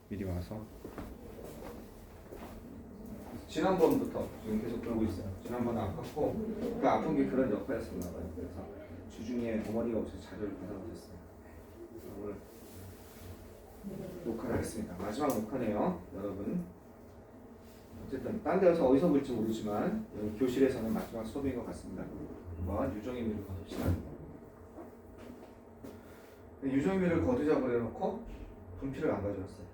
미리 와서. 지난번부터 지금 계속 그러고 있어요. 지난번에 아팠고 그 아픈 게 그런 역할이었나 봐요. 그래서 주중에 어머니가 없어서 자료를 받아오셨어요. 오늘 녹화를 하겠습니다. 마지막 녹화네요, 여러분. 어쨌든 딴 데서 어디서 볼지 모르지만 여기 교실에서는 마지막 수업인 것 같습니다. 한번 유종의미를 거둡시다. 유종의미를 거두자고 그래놓고 분필을 안 가져왔어요.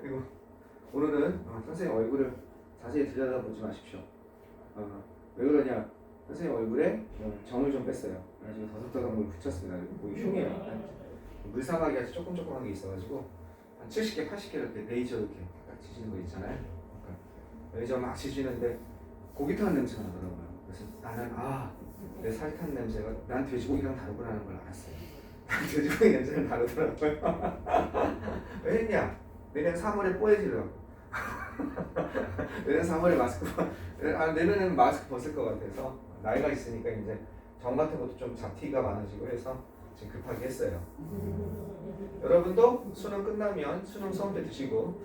그리고 오늘은 선생님 얼굴을 자세히 들여다보지 마십시오. 왜 그러냐? 선생님 얼굴에 점을 좀 뺐어요. 그래가지고 더덕더덕 물 붙였습니다. 거기 흉해요. 물사각이 아주 조금조금한 게 있어가지고 한 70개, 80개 이렇게 레이저 이렇게 딱 지지는 거 있잖아요. 그러니까 레이저 막 지지는데 고기 타는 냄새가 나더라고요. 그래서 나는 내 살이 탄 냄새가 난 돼지고기랑 다르구나라는 걸 알았어요. 돼지고기 냄새는 다르더라고요. 왜 했냐? 내년 3월에 뽀해지려고. 내년 3월에 내년에는 마스크 벗을 것 같아서 나이가 있으니까 이제 정 같은 것도 좀 잡티가 많아지고 해서 지금 급하게 했어요. 여러분도 수능 끝나면 수능 수험 때 드시고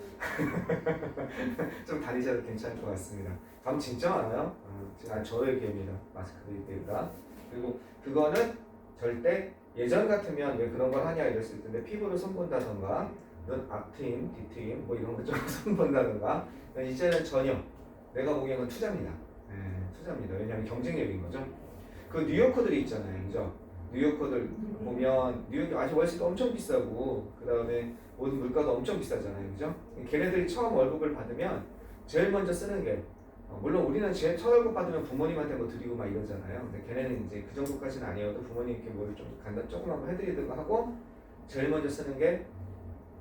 좀 다니셔도 괜찮을 것 같습니다. 감 진짜 많아요. 지금 저의 기회입니다. 마스크 때가. 그리고 그거는 절대 예전 같으면 왜 그런 걸 하냐 이랬을 텐데 피부를 손본다던가 넌 앞트임, 뒤트임 뭐 이런 거 좀 손본다던가 이제는 전혀 내가 보기에는 투자입니다. 투자입니다. 왜냐하면 경쟁력인 거죠. 그 뉴요커들이 있잖아요, 그죠? 뉴요커들 보면 뉴욕이 아직 월세도 엄청 비싸고 그 다음에 모든 물가도 엄청 비싸잖아요, 그죠? 걔네들이 처음 월급을 받으면 제일 먼저 쓰는 게 물론 우리는 제일 첫 월급 받으면 부모님한테 뭐 드리고 막 이러잖아요. 근데 걔네는 이제 그 정도까지는 아니어도 부모님께 뭘 좀 간단 조그만 거 해드리든가 하고 제일 먼저 쓰는 게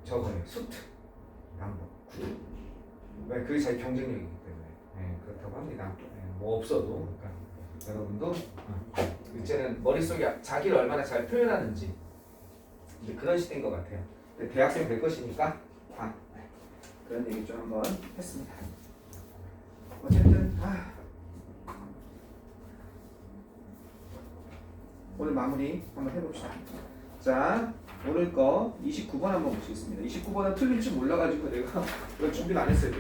저거예요. 수트, 양복, 구두. 왜? 그게 자기 경쟁력이기 때문에 그렇다고 합니다. 뭐 없어도 그러니까 여러분도 이제는 머릿속에 자기를 얼마나 잘 표현하는지 이제 그런 시대인 것 같아요. 근데 대학생 될 것이니까 그런 얘기 좀 한번 했습니다. 어쨌든 오늘 마무리 한번 해봅시다. 자, 오늘 거 29번 한번 보시겠습니다. 29번은 틀릴지 몰라가지고 내가 이거 준비를 안 했어요.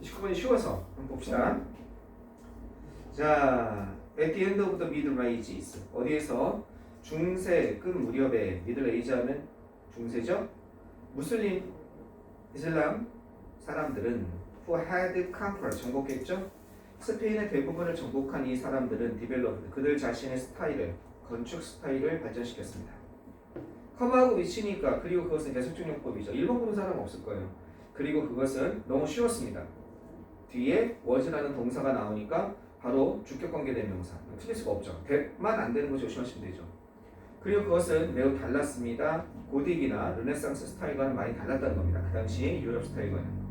29번이 쉬워서 한번 봅시다. 자, at the end of the middle ages 어디에서 중세 끝 무렵에 middle age 하면 중세죠? 무슬림 이슬람 사람들은 who had conquered 정복했죠? 스페인의 대부분을 정복한 이 사람들은 developed 그들 자신의 스타일을 건축 스타일을 발전시켰습니다. 컴하고 위치니까 그리고 그것은 계속적용법이죠. 1번 보는 사람 없을 거예요. 그리고 그것은 너무 쉬웠습니다. 뒤에 was라는 동사가 나오니까 바로 주격관계된 명사. 틀릴 수가 없죠. 대만 안 되는 거 조심하시면 되죠. 그리고 그것은 매우 달랐습니다. 고딕이나 르네상스 스타일과는 많이 달랐다는 겁니다. 그 당시 유럽 스타일과는.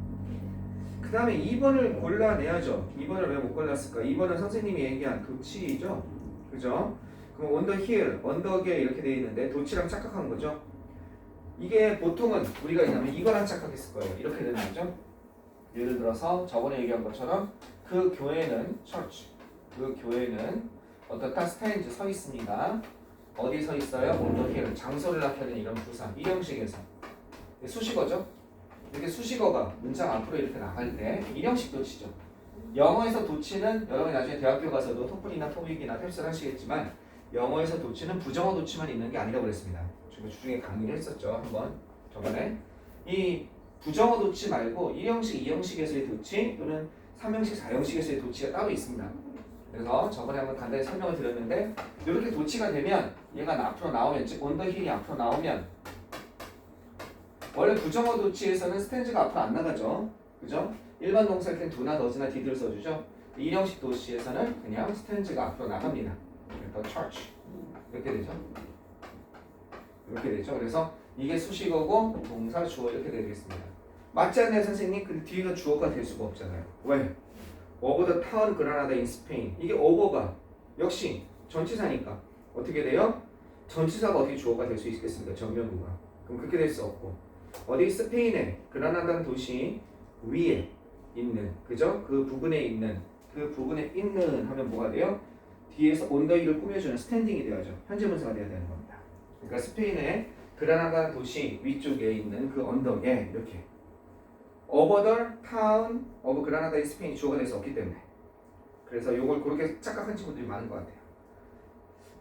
그 다음에 2번을 골라내야죠. 2번을 왜 못 골랐을까? 2번은 선생님이 얘기한 도치죠. 그죠? 그럼 on the hill, 언덕에 이렇게 되어 있는데 도치랑 착각한 거죠. 이게 보통은 우리가 있냐면 이거랑 착각했을 거예요. 이렇게 되는 거죠. 예를 들어서 저번에 얘기한 것처럼 그 교회는 church, 그 교회는 어떻다 스탠드 서 있습니다. 어디 서 있어요? on the hill, 장소를 나타내는 이런 부사, 이 형식에서 수식어죠. 이렇게 수식어가 문장 앞으로 이렇게 나갈 때 일형식 도치죠. 영어에서 도치는 여러분이 나중에 대학교 가서도 토플이나 토익이나 탭스를 하시겠지만 영어에서 도치는 부정어 도치만 있는 게 아니라고 그랬습니다. 지금 주중에 강의를 했었죠. 한번 저번에 이 부정어 도치 말고 1형식, 2형식에서의 도치 또는 3형식, 4형식에서의 도치가 따로 있습니다. 그래서 저번에 한번 간단히 설명을 드렸는데 이렇게 도치가 되면 얘가 앞으로 나오면 즉 on the hill이 앞으로 나오면 원래 부정어 도치에서는 스탠즈가 앞으로 안 나가죠. 그죠? 일반 동사일 땐 do나 does나 did를 써주죠. 1형식 도치에서는 그냥 스탠즈가 앞으로 나갑니다. 그래서 church 이렇게 되죠. 이렇게 되죠. 그래서 이게 수식어고 동사 주어 이렇게 되겠습니다. 맞지 않나요, 선생님? 근데 뒤가 주어가 될 수가 없잖아요. 왜? over the town Granada in Spain. 이게 over가 역시 전치사니까 어떻게 돼요? 전치사가 어떻게 주어가 될 수 있겠습니까? 정면구가. 그럼 그렇게 될 수 없고 어디 스페인의 그라나다는 도시 위에 있는 그죠? 그 부분에 있는 하면 뭐가 돼요? 뒤에서 on the hill을 꾸며주는 스탠딩이 되어야죠. 현재 분사가 되어야 되는 겁니다. 그러니까 스페인의 그라나다 도시 위쪽에 있는 그 언덕에 이렇게 over the town of 그라나다의 스페인이 주어가 될 수 없기 때문에 그래서 요걸 그렇게 착각한 친구들이 많은 것 같아요.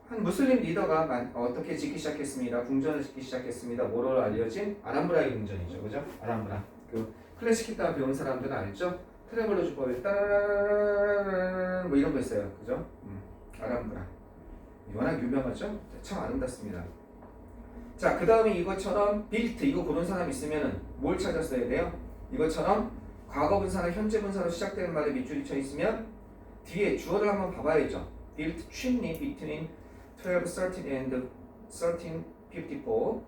한 무슬림 리더가 어떻게 짓기 시작했습니다. 궁전을 짓기 시작했습니다. 뭐로 알려진 아람브라의 궁전이죠. 그죠? 아람브라. 그 클래식 기타 배운 사람들은 알죠? 트레블러 주법에 따라라라라라 뭐 이런 거 있어요. 그죠? 아람브라. 워낙 유명하죠? 참 아름답습니다. 자, 그 다음에 이것처럼 빌트 이거 고른 사람 있으면 뭘 찾았어야 돼요? 이것처럼 과거 분사나 현재 분사로 시작되는 말에 밑줄이 쳐 있으면 뒤에 주어를 한번 봐봐야죠. built chimney between 1213 and 1354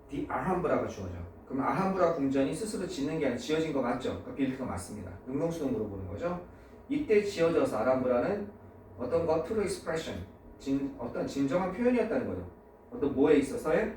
the Alhambra가 주어져. 그럼 알함브라 궁전이 스스로 짓는 게 아니라 지어진 거 맞죠? 그러니까 빌트가 맞습니다. 능동수동으로 보는 거죠. 이때 지어져서 알함브라는 어떤 거 true expression 어떤 진정한 표현이었다는 거죠. 어떤 뭐에 있어서의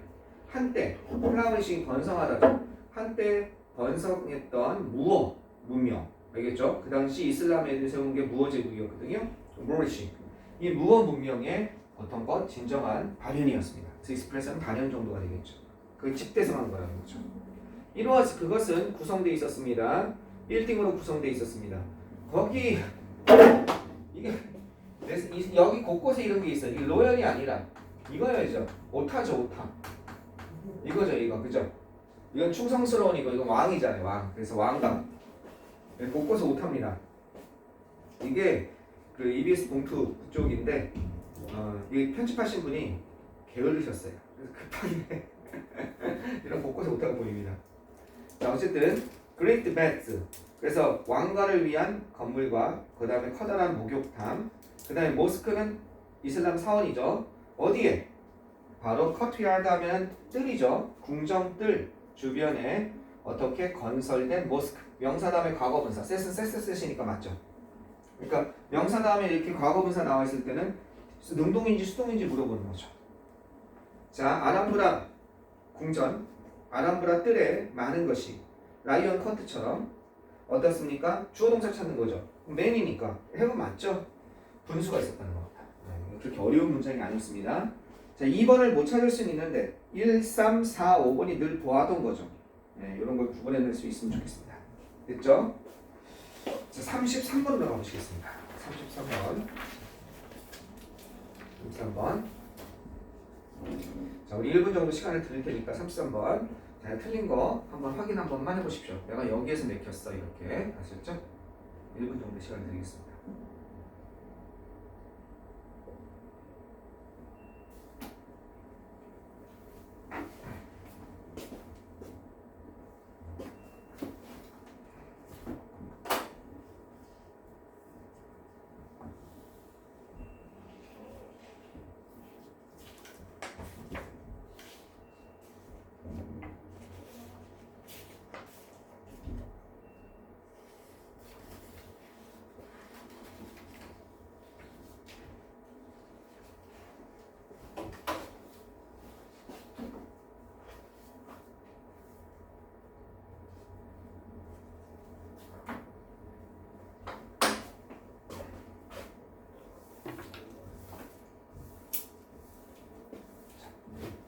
한때 플라우리싱이 번성하다죠. 한때 번성했던 무어 문명 알겠죠? 그 당시 이슬람 애들 세운 게 무어 제국이었거든요. 모리시 이 무어 문명의 어떤 것 진정한 발현이었습니다. 그래서 익스프레스는 반현 정도가 되겠죠. 그 집대성한 거라는 거죠. 이로와서 그것은 구성되어 있었습니다. 빌딩으로 구성되어 있었습니다. 거기 이게 여기 곳곳에 이런 게 있어요. 이게 로열이 아니라 이거야죠. 오타죠, 오타. 이거죠, 이거 그죠? 이건 충성스러운 이건 왕이잖아요, 왕. 그래서 왕감. 곳곳에 오타입니다. 이게 그 EBS 봉투 그쪽인데 이 편집하신 분이 게을르셨어요. 그래서 급하게 이런 곳곳에 오타가 보입니다. 자, 어쨌든 Great Baths. 그래서 왕가를 위한 건물과 그 다음에 커다란 목욕탕, 그 다음에 모스크는 이슬람 사원이죠. 어디에? 바로 커트야드 하면 뜰이죠. 궁정뜰 주변에 어떻게 건설된 모스크. 명사 다음에 과거분사. 셋은 셋이니까 맞죠. 그러니까 명사 다음에 이렇게 과거분사 나와 있을 때는 능동인지 수동인지 물어보는 거죠. 자, 아람브라 궁전, 아람브라 뜰에 많은 것이 라이언 커트처럼 어떻습니까? 주어 동사 찾는 거죠. 맨이니까 해가 맞죠? 분수가 있었다는 겁니다. 그렇게 어려운 문장이 아니었습니다. 자, 2번을 못 찾을 수는 있는데 1, 3, 4, 5번이 늘 보아던 거죠. 네, 이런 걸 구분해낼 수 있으면 좋겠습니다. 됐죠? 자, 33번으로 가보시겠습니다. 33번. 자, 우리 1분 정도 시간을 드릴 테니까 33번. 자, 틀린 거 한번 확인 한 번만 해보십시오. 내가 여기에서 맥혔어 이렇게. 아셨죠? 1분 정도 시간 드리겠습니다.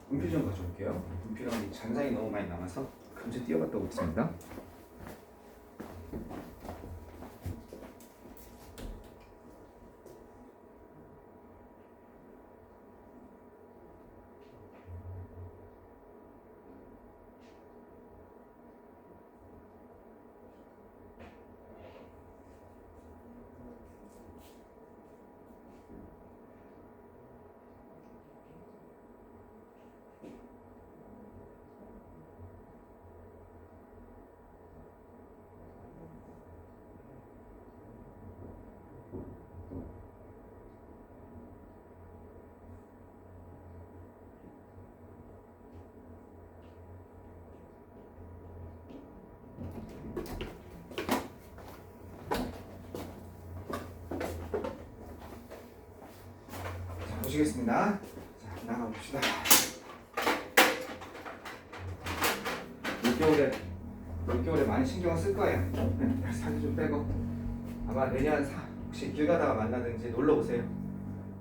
분필 좀 가져올게요. 분필은 잔상이 너무 많이 남아서 금세 띄어갔다 오겠습니다. 보시겠습니다. 자, 나가봅시다. 올겨울에 많이 신경을 쓸 거예요. 살이 좀 빼고 아마 내년 혹시 길 가다가 만나든지 놀러 오세요.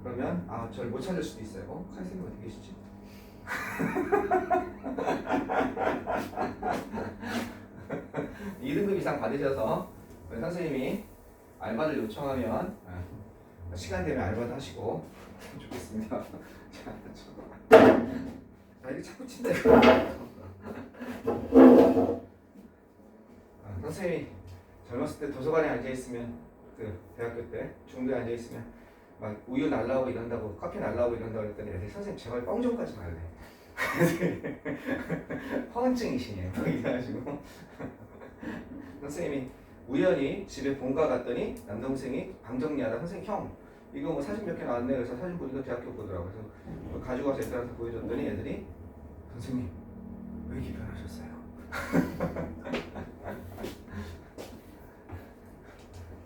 그러면 저를 못 찾을 수도 있어요. 칼쌤이 어디 계시지? 2등급 이상 받으셔서 우리 선생님이 알바를 요청하면 시간 되면 알바도 하시고 좋겠습니다. 자, 이게 자꾸 친다. 선생님이 젊었을 때 도서관에 앉아 있으면 그 대학교 때 중도에 앉아 있으면 막 우유 날라오고 이런다고 커피 날라오고 이런다고 그랬더니 애들이 선생님 제발 뻥 좀 까지 말래. 허언증이시네요. 이래가지고 선생님이 우연히 집에 본가 갔더니 남동생이 방 정리하다 선생님 형 이거 뭐 사진 몇 개 나왔네. 그래서 사진 보니까 대학교 거더라고. 그래서 가지고 와서 애들한테 보여줬더니 애들이 선생님 왜 이렇게 변하셨어요?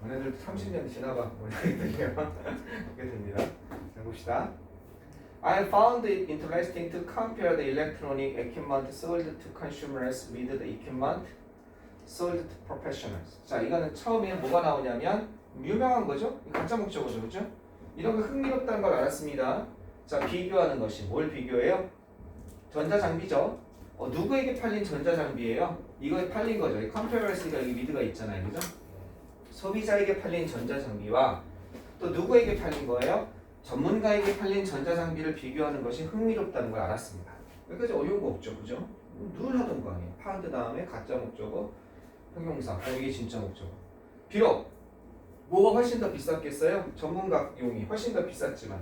너네들 30년 지나봐 뭐 이렇게 됩니다. 자 봅시다. I found it interesting to compare the electronic equipment sold to consumers with the equipment sold to professionals. 자 이거는 처음에 뭐가 나오냐면 유명한 거죠. 가짜 목적어죠, 그죠? 이런 거 흥미롭다는 걸 알았습니다. 자 비교하는 것이 뭘 비교해요? 전자장비죠. 누구에게 팔린 전자장비예요? 이거에 팔린 거죠. 이 컴페어스가 여기 미드가 있잖아요, 그죠? 소비자에게 팔린 전자장비와 또 누구에게 팔린 거예요? 전문가에게 팔린 전자장비를 비교하는 것이 흥미롭다는 걸 알았습니다. 여기까지 어려운 거 없죠, 그죠? 늘 하던 거 아니에요. 파운드 다음에 가짜 목적어, 형용사, 이게 진짜 목적어. 비록 뭐가 훨씬 더 비쌌겠어요? 전문가용이 훨씬 더 비쌌지만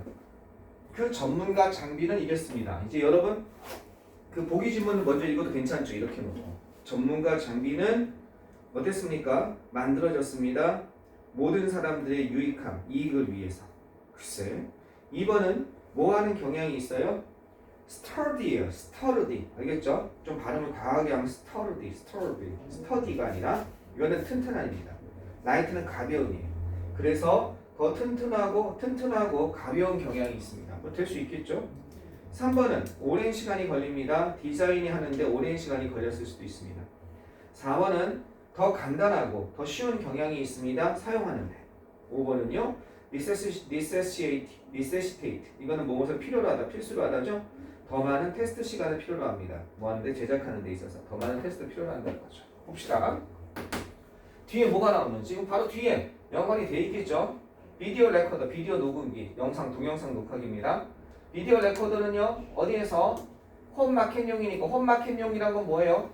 그 전문가 장비는 이겼습니다. 이제 여러분 그 보기 지문을 먼저 읽어도 괜찮죠? 이렇게 놓고 전문가 장비는 어땠습니까? 만들어졌습니다. 모든 사람들의 유익함, 이익을 위해서. 글쎄 2번은 뭐 하는 경향이 있어요? sturdy예요. sturdy. 알겠죠? 좀 발음을 과하게 하면 sturdy. sturdy가 아니라 이거는 튼튼한입니다. light는 가벼운이에요. 그래서 더 튼튼하고 가벼운 경향이 있습니다. 뭐 될 수 있겠죠? 3번은 오랜 시간이 걸립니다. 디자인이 하는데 오랜 시간이 걸렸을 수도 있습니다. 4번은 더 간단하고 더 쉬운 경향이 있습니다. 사용하는데. 5번은요. necessitate. 이거는 무엇을 필요로 하다, 필수로 하다죠. 더 많은 테스트 시간을 필요로 합니다. 뭐 하는데 제작하는 데 있어서 더 많은 테스트를 필요로 한다는 거죠. 봅시다. 뒤에 뭐가 나오는지 지금 바로 뒤에 연관이 돼 있겠죠. 비디오 레코더, 비디오 녹음기, 영상, 동영상 녹화기입니다. 비디오 레코더는요. 어디에서 홈마켓용이니까 홈마켓용이란 건 뭐예요?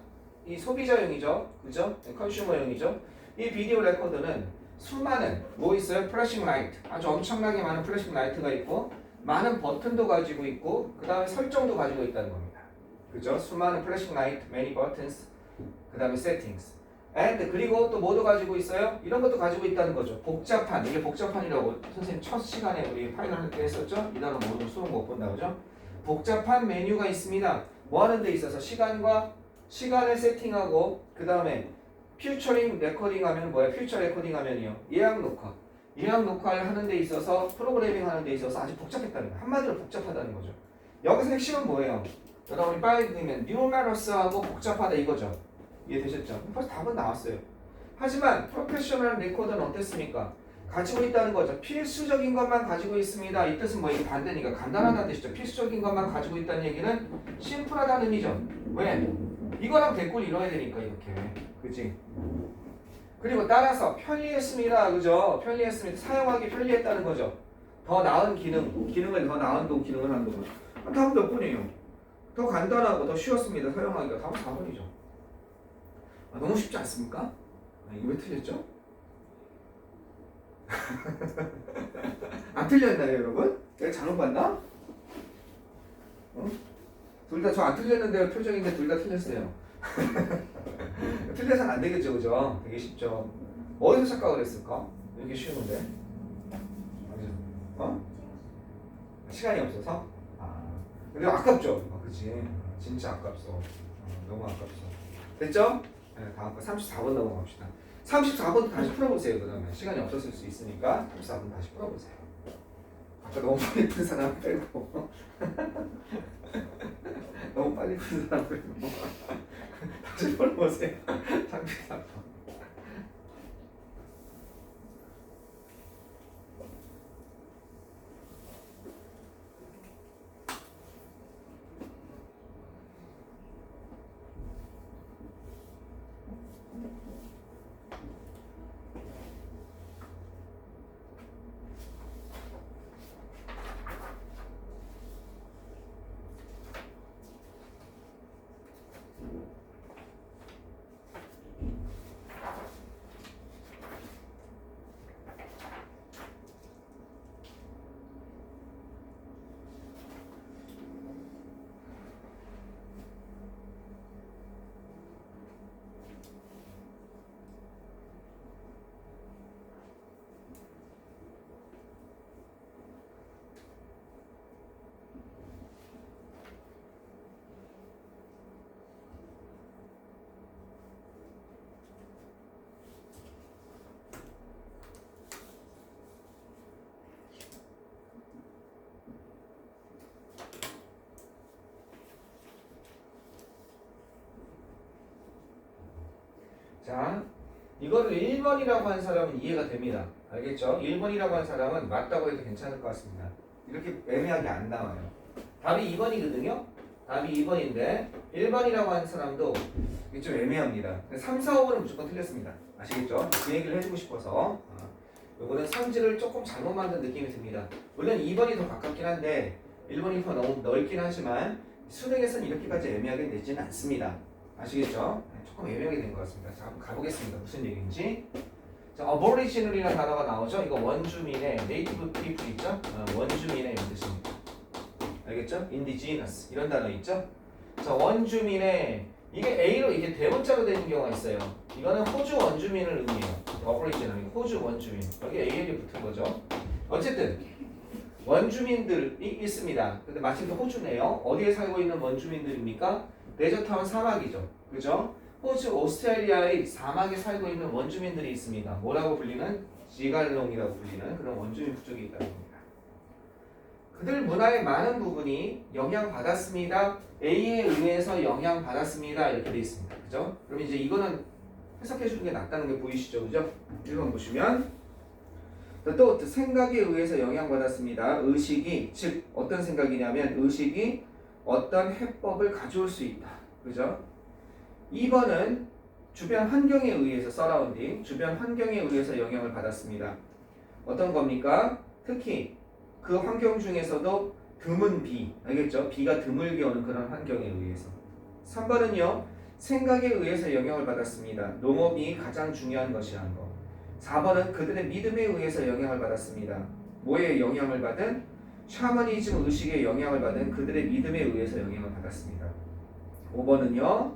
이 소비자용이죠. 그죠? 컨슈머용이죠. 이 비디오 레코더는 수많은 뭐 있어요? 플래싱 라이트. 아주 엄청나게 많은 플래싱 라이트가 있고 많은 버튼도 가지고 있고 그 다음에 설정도 가지고 있다는 겁니다. 그죠? 수많은 플래싱 라이트, many buttons, 그 다음에 settings. and 그리고 또 뭐도 가지고 있어요? 이런 것도 가지고 있다는 거죠. 복잡한, 이게 복잡한이라고 선생님 첫 시간에 우리 파이널 할 때 했었죠? 이 단어 모르면 수업 못 본다 그죠? 복잡한 메뉴가 있습니다. 뭐 하는 데 있어서 시간을 세팅하고 그 다음에 퓨처링 레코딩 하면 뭐야? 퓨처 레코딩 하면이요. 예약 녹화를 하는 데 있어서 프로그래밍 하는 데 있어서 아주 복잡했다는 거예요. 한마디로 복잡하다는 거죠. 여기서 핵심은 뭐예요? 여러분이 빨리 그리면 numerous하고 복잡하다 이거죠. 이해되셨죠? 벌써 답은 나왔어요. 하지만 프로페셔널 레코더는 어땠습니까? 가지고 있다는 거죠. 필수적인 것만 가지고 있습니다. 이 뜻은 뭐 이게 반대니까 간단하다는 뜻이죠. 필수적인 것만 가지고 있다는 얘기는 심플하다는 의미죠. 왜? 이거랑 대꾸를 이뤄야 되니까 이렇게. 그치? 그리고 따라서 편리했습니다. 그죠? 편리했습니다. 사용하기 편리했다는 거죠. 더 나은 기능을 더 나은 기능을 하는 거죠. 답은 몇 번이에요? 더 간단하고 더 쉬웠습니다. 사용하기가 답은 4번이죠. 너무 쉽지 않습니까? 이거 왜 틀렸죠? 안 틀렸나요, 여러분? 내가 잘못 봤나? 둘 다 저 안 틀렸는데 표정인데 둘 다 틀렸어요. 틀려서는 안 되겠죠, 그죠? 되게 쉽죠. 어디서 착각을 했을까? 이렇게 쉬운데. 시간이 없어서? 근데 아깝죠? 그치. 진짜 아깝소. 너무 아깝소. 됐죠? 네, 다음 거 34번 넘어갑시다. 34번 다시 풀어보세요. 그 다음에 시간이 없었을 수 있으니까 34번 다시 풀어보세요. 아까 너무 빨리 푼 사람 빼고 너무 빨리 푼 사람 빼고 다시 풀어보세요. 34번. 자, 이거를 1번이라고 한 사람은 이해가 됩니다. 알겠죠? 1번이라고 한 사람은 맞다고 해도 괜찮을 것 같습니다. 이렇게 애매하게 안 나와요. 답이 2번이거든요? 답이 2번인데 1번이라고 한 사람도 이게 좀 애매합니다. 3, 4, 5번은 무조건 틀렸습니다. 아시겠죠? 그 얘기를 해주고 싶어서 요거는 성질을 조금 잘못 만든 느낌이 듭니다. 물론 2번이 더 가깝긴 한데 1번이 더 너무 넓긴 하지만 수능에서는 이렇게까지 애매하게 되지는 않습니다. 아시겠죠? 조금 애매하게 된 것 같습니다. 자, 한번 가보겠습니다. 무슨 얘기인지. 자, aboriginal이라는 단어가 나오죠? 이거 원주민의 native people 있죠? 원주민의 이런 뜻입니다. 알겠죠? indigenous 이런 단어 있죠? 자, 원주민의 이게 A로 이게 대문자로 되는 경우가 있어요. 이거는 호주 원주민을 의미해요. aboriginal 호주 원주민 여기 AL이 붙은 거죠. 어쨌든 원주민들이 있습니다. 근데 마침 또 호주네요. 어디에 살고 있는 원주민들입니까? 데저타운 사막이죠. 그죠? 호주 오스트레일리아의 사막에 살고 있는 원주민들이 있습니다. 뭐라고 불리는? 지갈롱이라고 불리는 그런 원주민 부족이 있다는 겁니다. 그들 문화의 많은 부분이 영향받았습니다. A에 의해서 영향받았습니다. 이렇게 되어 있습니다. 그죠? 그럼 이제 이거는 해석해 주는 게 낫다는 게 보이시죠? 그죠? 1번 보시면 또 생각에 의해서 영향받았습니다. 의식이 즉 어떤 생각이냐면 의식이 어떤 해법을 가져올 수 있다. 그죠? 2번은 주변 환경에 의해서 서라운딩 주변 환경에 의해서 영향을 받았습니다. 어떤 겁니까? 특히 그 환경 중에서도 드문 비, 알겠죠? 비가 드물게 오는 그런 환경에 의해서. 3번은요. 생각에 의해서 영향을 받았습니다. 농업이 가장 중요한 것이라는 거. 4번은 그들의 믿음에 의해서 영향을 받았습니다. 뭐에 영향을 받은? 샤머니즘 의식에 영향을 받은 그들의 믿음에 의해서 영향을 받았습니다. 5번은요.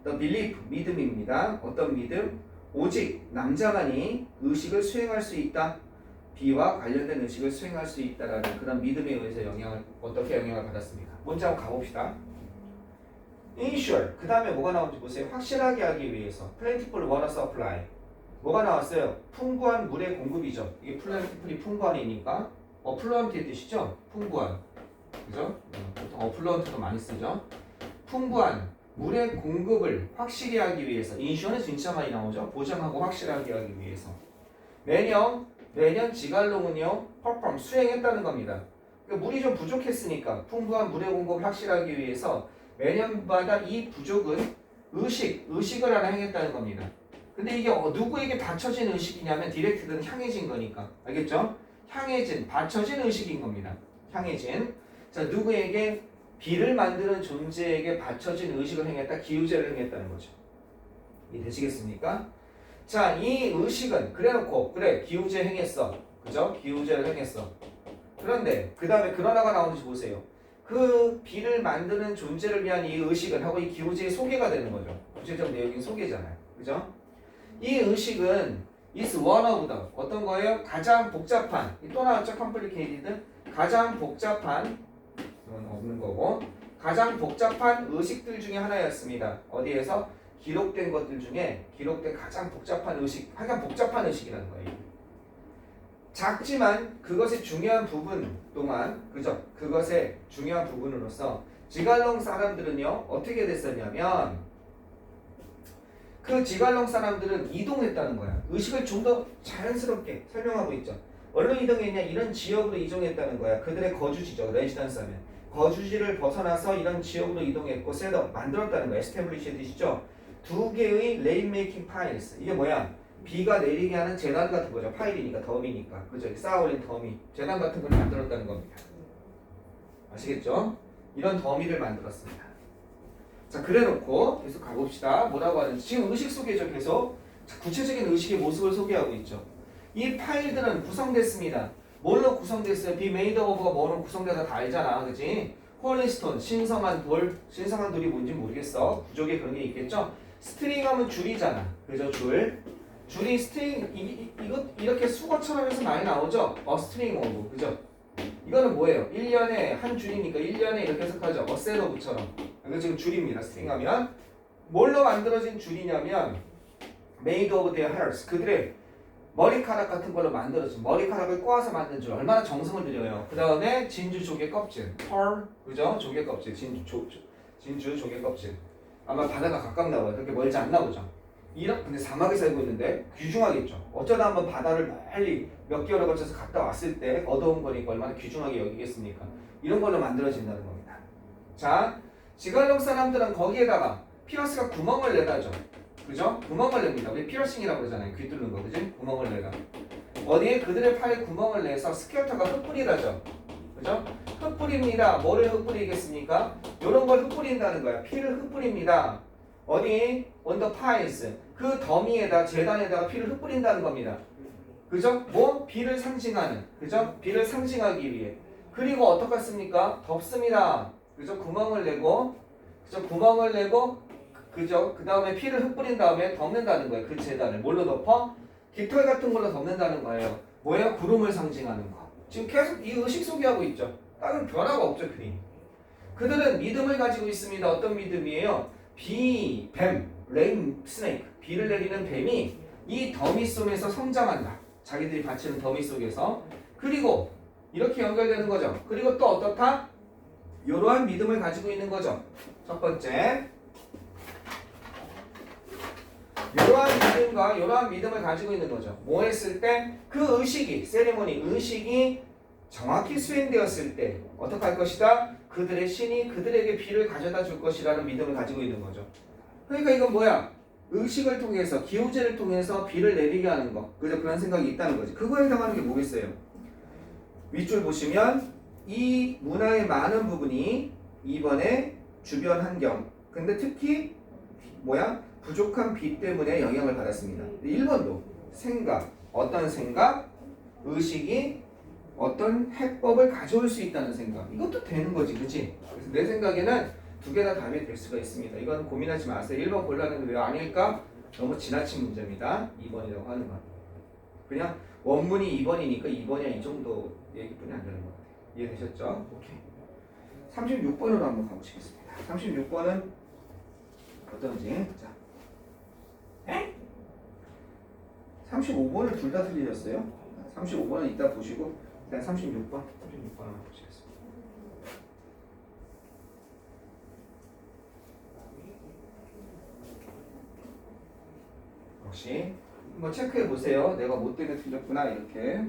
The belief, 믿음입니다. 어떤 믿음? 오직 남자만이 의식을 수행할 수 있다. 비와 관련된 의식을 수행할 수 있다라는 그런 믿음에 의해서 어떻게 영향을 받았습니까? 먼저 한번 가봅시다. Ensure, 그 다음에 뭐가 나오는지 보세요. 확실하게 하기 위해서 plentiful water supply. 뭐가 나왔어요? 풍부한 물의 공급이죠. 이게 plentiful이 풍부한이니까 affluent의 뜻이죠. 풍부한. 그죠? 보통 affluent도 많이 쓰죠. 풍부한 물의 공급을 확실히 하기 위해서 insure는 진짜 많이 나오죠. 보장하고 확실하게 하기 위해서. 매년 지갈롱은요 perform 수행했다는 겁니다. 그러니까 물이 좀 부족했으니까 풍부한 물의 공급을 확실하게 위해서 매년마다 이 부족은 의식을 하나 행했다는 겁니다. 근데 이게 누구에게 받쳐진 의식이냐면 디렉트든 향해진 거니까 알겠죠? 향해진 받쳐진 의식인 겁니다. 향해진 자 누구에게 비를 만드는 존재에게 받쳐진 의식을 행했다 기우제를 행했다는 거죠. 이해되시겠습니까? 자, 이 의식은 그래놓고 그래 기우제 행했어. 그죠? 기우제를 행했어. 그런데 그 다음에 그러나가 나오는지 보세요. 그 비를 만드는 존재를 위한 이 의식은 하고 이 기우제의 소개가 되는 거죠. 구체적 내용인 소개잖아요. 그죠? 이 의식은 is one of the 어떤 거예요? 가장 복잡한 또 나왔죠? complicated 가장 복잡한 이건 없는 거고 가장 복잡한 의식들 중에 하나였습니다. 어디에서? 기록된 것들 중에 기록된 가장 복잡한 의식, 가장 복잡한 의식이라는 거예요. 작지만 그것의 중요한 부분 동안, 그죠? 그것의 중요한 부분으로서 지갈롱 사람들은요 어떻게 됐었냐면 그 지갈롱 사람들은 이동했다는 거야. 의식을 좀 더 자연스럽게 설명하고 있죠. 어디로 이동했냐? 이런 지역으로 이동했다는 거야. 그들의 거주지죠. 레지던스 하면 거주지를 벗어나서 이런 지역으로 이동했고 셋업 만들었다는 거야. 에스태블리시의 뜻이죠. 두 개의 레인메이킹 파일스. 이게 뭐야? 비가 내리게 하는 재단 같은 거죠. 파일이니까 덤이니까. 그죠? 쌓아올린 덤이. 재단 같은 걸 만들었다는 겁니다. 아시겠죠? 이런 더미를 만들었습니다. 자, 그래놓고 계속 가봅시다. 뭐라고 하는지. 지금 의식 소개죠. 계속 구체적인 의식의 모습을 소개하고 있죠. 이 파일들은 구성됐습니다. 뭘로 구성됐어요? be made of가 뭐로 구성되다 다 알잖아. 그치? 홀리스톤, 신성한 돌, 신성한 돌이 뭔지 모르겠어. 부족에 그런 게 있겠죠? 스트링 하면 줄이잖아. 그죠? 줄이 스트링, 이거 이렇게 수거처럼 해서 많이 나오죠? 스트링 오브. 그죠? 이거는 뭐예요? 1년에 한 줄이니까 1년에 이렇게 해석하죠. 셋 오브처럼. 이거 지금 줄입니다. 스트링 하면. 뭘로 만들어진 줄이냐면 made of their hairs. 그들의 머리카락 같은 걸로 만들어진 머리카락을 꼬아서 만든 줄. 얼마나 정성을 들여요. 그 다음에 진주 조개 껍질. pearl. 그죠? 조개 껍질. 진주 조개 껍질. 아마 바다가 가깝나 봐요. 그렇게 멀지 않나 보죠. 이런 근데 사막에 살고 있는데 귀중하겠죠. 어쩌다 한번 바다를 멀리 몇 개월에 걸쳐서 갔다 왔을 때 얻어온 거니까 얼마나 귀중하게 여기겠습니까? 이런 걸로 만들어진다는 겁니다. 자, 지갈록 사람들은 거기에다가 피러스가 구멍을 내다죠. 그죠? 구멍을 냅니다. 우리 피러싱이라고 그러잖아요. 귀 뚫는 거, 그지? 구멍을 내다. 어디에 그들의 팔에 구멍을 내서 스켈터가 흩뿌리다죠. 그죠? 흩뿌립니다. 뭐를 흩뿌리겠습니까? 이런 걸 흩뿌린다는 거야. 피를 흩뿌립니다. 어디? on the piles. 그 더미에다, 제단에다가 피를 흩뿌린다는 겁니다. 그죠? 뭐? 비를 상징하는. 그죠? 비를 상징하기 위해. 그리고 어떻겠습니까? 덮습니다. 그죠? 구멍을 내고, 그죠? 구멍을 내고, 그죠? 그 다음에 피를 흩뿌린 다음에 덮는다는 거예요. 그 제단을. 뭘로 덮어? 깃털 같은 걸로 덮는다는 거예요. 뭐예요? 구름을 상징하는 거. 지금 계속 이 의식 소개하고 있죠. 다른 변화가 없죠, 그림. 그들은 믿음을 가지고 있습니다. 어떤 믿음이에요? 뱀, 레인 스네이크, 비를 내리는 뱀이 이 더미 속에서 성장한다. 자기들이 바치는 더미 속에서. 그리고 이렇게 연결되는 거죠. 그리고 또 어떻다? 이러한 믿음을 가지고 있는 거죠. 첫 번째, 이러한 믿음을 가지고 있는 거죠. 뭐 했을 때? 그 의식이, 세리머니, 의식이 정확히 수행되었을 때 어떻게 할 것이다? 그들의 신이 그들에게 비를 가져다 줄 것이라는 믿음을 가지고 있는 거죠. 그러니까 이건 뭐야? 의식을 통해서, 기우제를 통해서 비를 내리게 하는 거. 그죠? 그런 생각이 있다는 거지. 그거에 해당하는 게 뭐겠어요? 윗줄 보시면 이 문화의 많은 부분이 2번의 주변 환경. 근데 특히 뭐야? 부족한 비 때문에 영향을 받았습니다. 1번도 생각, 어떤 생각? 의식이 어떤 해법을 가져올 수 있다는 생각. 이것도 되는 거지, 그치? 그래서 내 생각에는 두 개 다 답이 될 수가 있습니다. 이건 고민하지 마세요. 1번 골랐는데 왜 아닐까? 너무 지나친 문제입니다. 2번이라고 하는 건. 그냥 원문이 2번이니까 2번이야 이 정도 얘기뿐이 안 되는 것 같아요. 이해되셨죠? 오케이. 36번으로 한번 가보시겠습니다. 36번은 어떤지. 자. 35번을 둘 다 틀리셨어요. 35번은 이따 보시고 일단 36번 한번 보시겠습니다. 혹시 한번 체크해 보세요. 내가 뭐 때문에 틀렸구나 이렇게.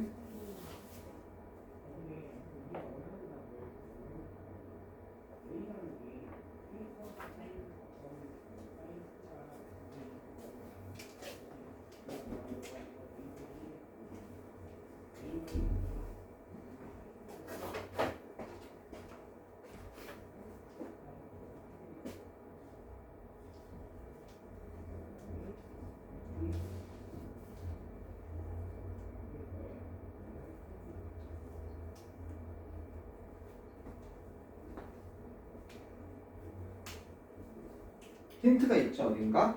힌트가 있죠, 어딘가?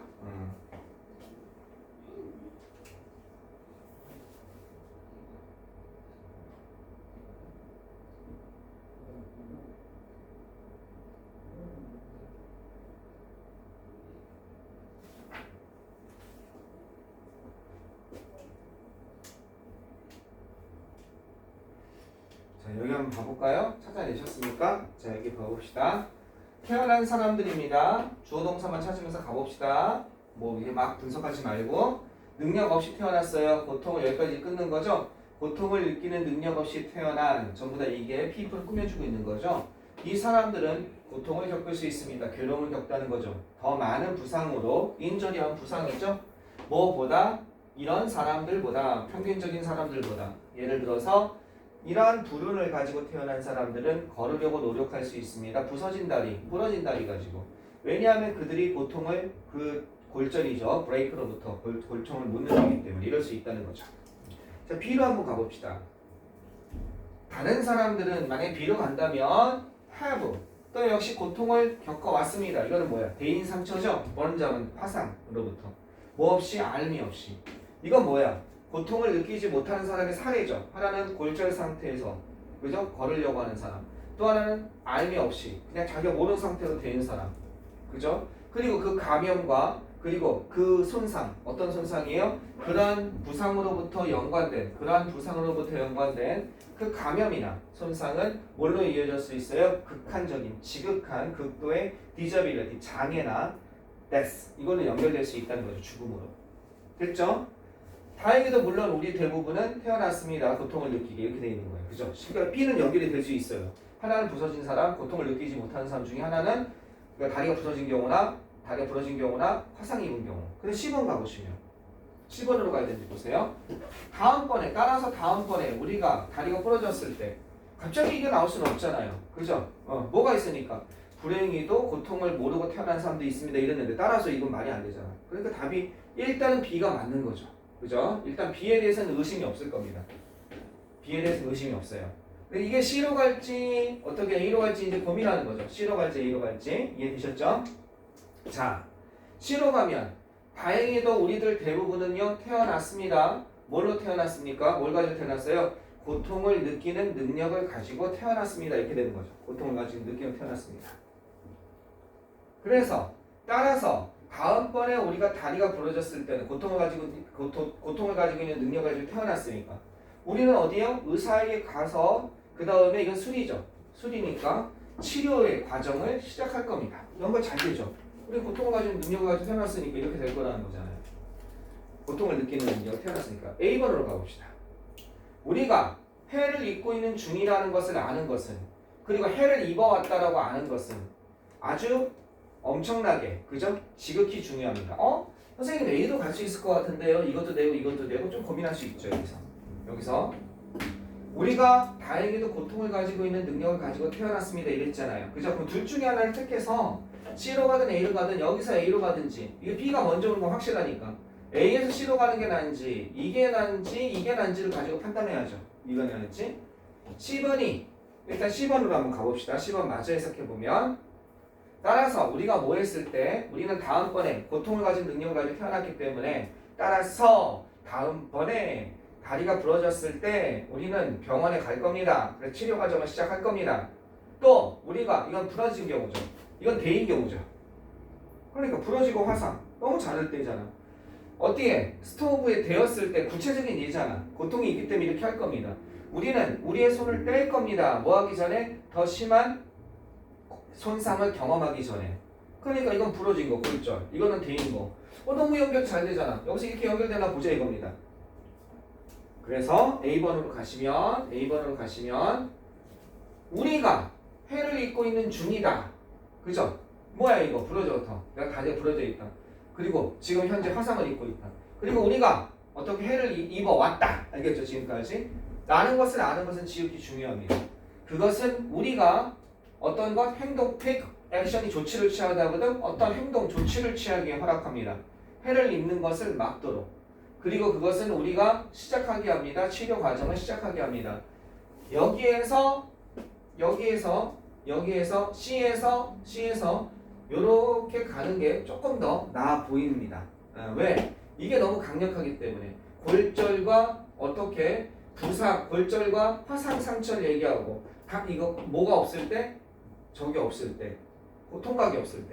자, 여기 한번 봐볼까요? 찾아내셨습니까? 자, 여기 봐봅시다. 태어난 사람들입니다. 주어 동사만 찾으면서 가봅시다. 뭐 이게 막 분석하지 말고 능력 없이 태어났어요. 고통을 여기까지 끊는 거죠. 고통을 느끼는 능력 없이 태어난 전부 다 이게 피부를 꾸며주고 있는 거죠. 이 사람들은 고통을 겪을 수 있습니다. 괴로움을 겪다는 거죠. 더 많은 부상으로 인저리한 부상이죠. 뭐보다 이런 사람들보다 평균적인 사람들보다 예를 들어서 이러한 불운을 가지고 태어난 사람들은 걸으려고 노력할 수 있습니다. 부서진 부러진 다리 가지고. 왜냐하면 그들이 고통을 그 골절이죠. 브레이크로부터 골통을 못 느끼기 때문에 이럴 수 있다는 거죠. 자, B로 한번 가봅시다. 다른 사람들은 만약에 B로 간다면 have 또 역시 고통을 겪어왔습니다. 이거는 뭐야? 대인 상처죠. 원자는 화상으로부터. 뭐 없이 알미 없이. 이건 뭐야? 고통을 느끼지 못하는 사람의 사례죠. 하나는 골절 상태에서 그죠? 걸으려고 하는 사람. 또 하나는 알미 없이 그냥 자기가 모르는 상태로 된 사람. 그죠? 그리고 그 감염과 그리고 그 손상, 어떤 손상이에요? 그러한 부상으로부터 연관된 그 감염이나 손상은 뭘로 이어질 수 있어요? 극한적인, 지극한 극도의 디저빌리티, 장애나 death. 이거는 연결될 수 있다는 거죠. 죽음으로. 됐죠? 다행히도 물론 우리 대부분은 태어났습니다. 고통을 느끼게 이렇게 되어 있는 거예요. 그죠? 그러니까 B는 연결이 될 수 있어요. 하나는 부서진 사람, 고통을 느끼지 못하는 사람 중에 하나는 그러니까 다리가 부서진 경우나 화상 입은 경우. 근데 10번 가보시면 10번으로 가야 되는지 보세요. 다음번에 우리가 다리가 부러졌을 때 갑자기 이게 나올 수는 없잖아요. 그죠? 뭐가 있으니까 불행히도 고통을 모르고 태어난 사람도 있습니다. 이랬는데 따라서 이건 말이 안 되잖아. 그러니까 답이 일단은 B가 맞는 거죠. 그죠? 일단 B에 대해서는 의심이 없을 겁니다. B에 대해서는 의심이 없어요. 근데 이게 C로 갈지 어떻게 A로 갈지 이제 고민하는 거죠. C로 갈지 A로 갈지 이해되셨죠? 자, C로 가면 다행히도 우리들 대부분은요 태어났습니다. 뭘로 태어났습니까? 뭘 가지고 태어났어요? 고통을 느끼는 능력을 가지고 태어났습니다. 이렇게 되는 거죠. 고통을 가지고 느끼고 태어났습니다. 그래서 따라서 다음번에 우리가 다리가 부러졌을 때는 고통을 가지고 있는 능력을 가지고 태어났으니까 우리는 어디요? 의사에게 가서 그 다음에 이건 술이죠. 술이니까 치료의 과정을 시작할 겁니다. 이런 거 잘 되죠. 우리 고통을 가지고 능력을 가지고 태어났으니까 이렇게 될 거라는 거잖아요. 고통을 느끼는 능력을 태어났으니까 A번으로 가봅시다. 우리가 해를 입고 있는 중이라는 것을 아는 것은 그리고 해를 입어왔다라고 아는 것은 아주 엄청나게 그죠? 지극히 중요합니다. 선생님 A도 갈 수 있을 것 같은데요. 이것도 되고 좀 고민할 수 있죠. 여기서 우리가 다행히도 고통을 가지고 있는 능력을 가지고 태어났습니다. 이랬잖아요. 그죠? 그럼 둘 중에 하나를 택해서 C로 가든 A로 가든 여기서 A로 가든지 이게 B가 먼저 오는 건 확실하니까 A에서 C로 가는 게 나은지 이게 나은지를 가지고 판단해야죠. 이거 나은지 10번이 일단 10번으로 한번 가봅시다. 10번 마저 해석해보면 따라서 우리가 뭐 했을 때 우리는 다음번에 고통을 가진 능력을 가지고 태어났기 때문에 따라서 다음번에 다리가 부러졌을 때 우리는 병원에 갈 겁니다. 그래서 치료 과정을 시작할 겁니다. 또 우리가 이건 부러진 경우죠. 이건 대인 경우죠. 그러니까 부러지고 화상 너무 잦을 때잖아. 어떻게 스토브에 데웠을 때 구체적인 예잖아. 고통이 있기 때문에 이렇게 할 겁니다. 우리는 우리의 손을 뗄 겁니다. 뭐 하기 전에 더 심한 손상을 경험하기 전에. 그러니까 이건 부러진 거, 골절. 이거는 대인 거. 너무 연결 잘 되잖아. 여기서 이렇게 연결되나 보자 이겁니다. 그래서 A번으로 가시면 우리가 해를 입고 있는 중이다. 그죠? 뭐야 이거? 부러져서. 내가 다리가 부러져 있다. 그리고 지금 현재 화상을 입고 있다. 그리고 우리가 어떻게 해를 입어왔다. 알겠죠? 지금까지. 라는 것을 아는 것은 지극히 중요합니다. 그것은 우리가 어떤 것 행동, take 액션이 조치를 취하다거든 어떤 행동, 조치를 취하기에 허락합니다. 해를 입는 것을 막도록. 그리고 그것은 우리가 시작하게 합니다. 치료 과정을 시작하게 합니다. 여기에서 C에서 요렇게 가는 게 조금 더 나아 보입니다. 왜? 이게 너무 강력하기 때문에 골절과 어떻게 골절과 화상 상처를 얘기하고 이거 뭐가 없을 때 저게 없을 때 고통이 없을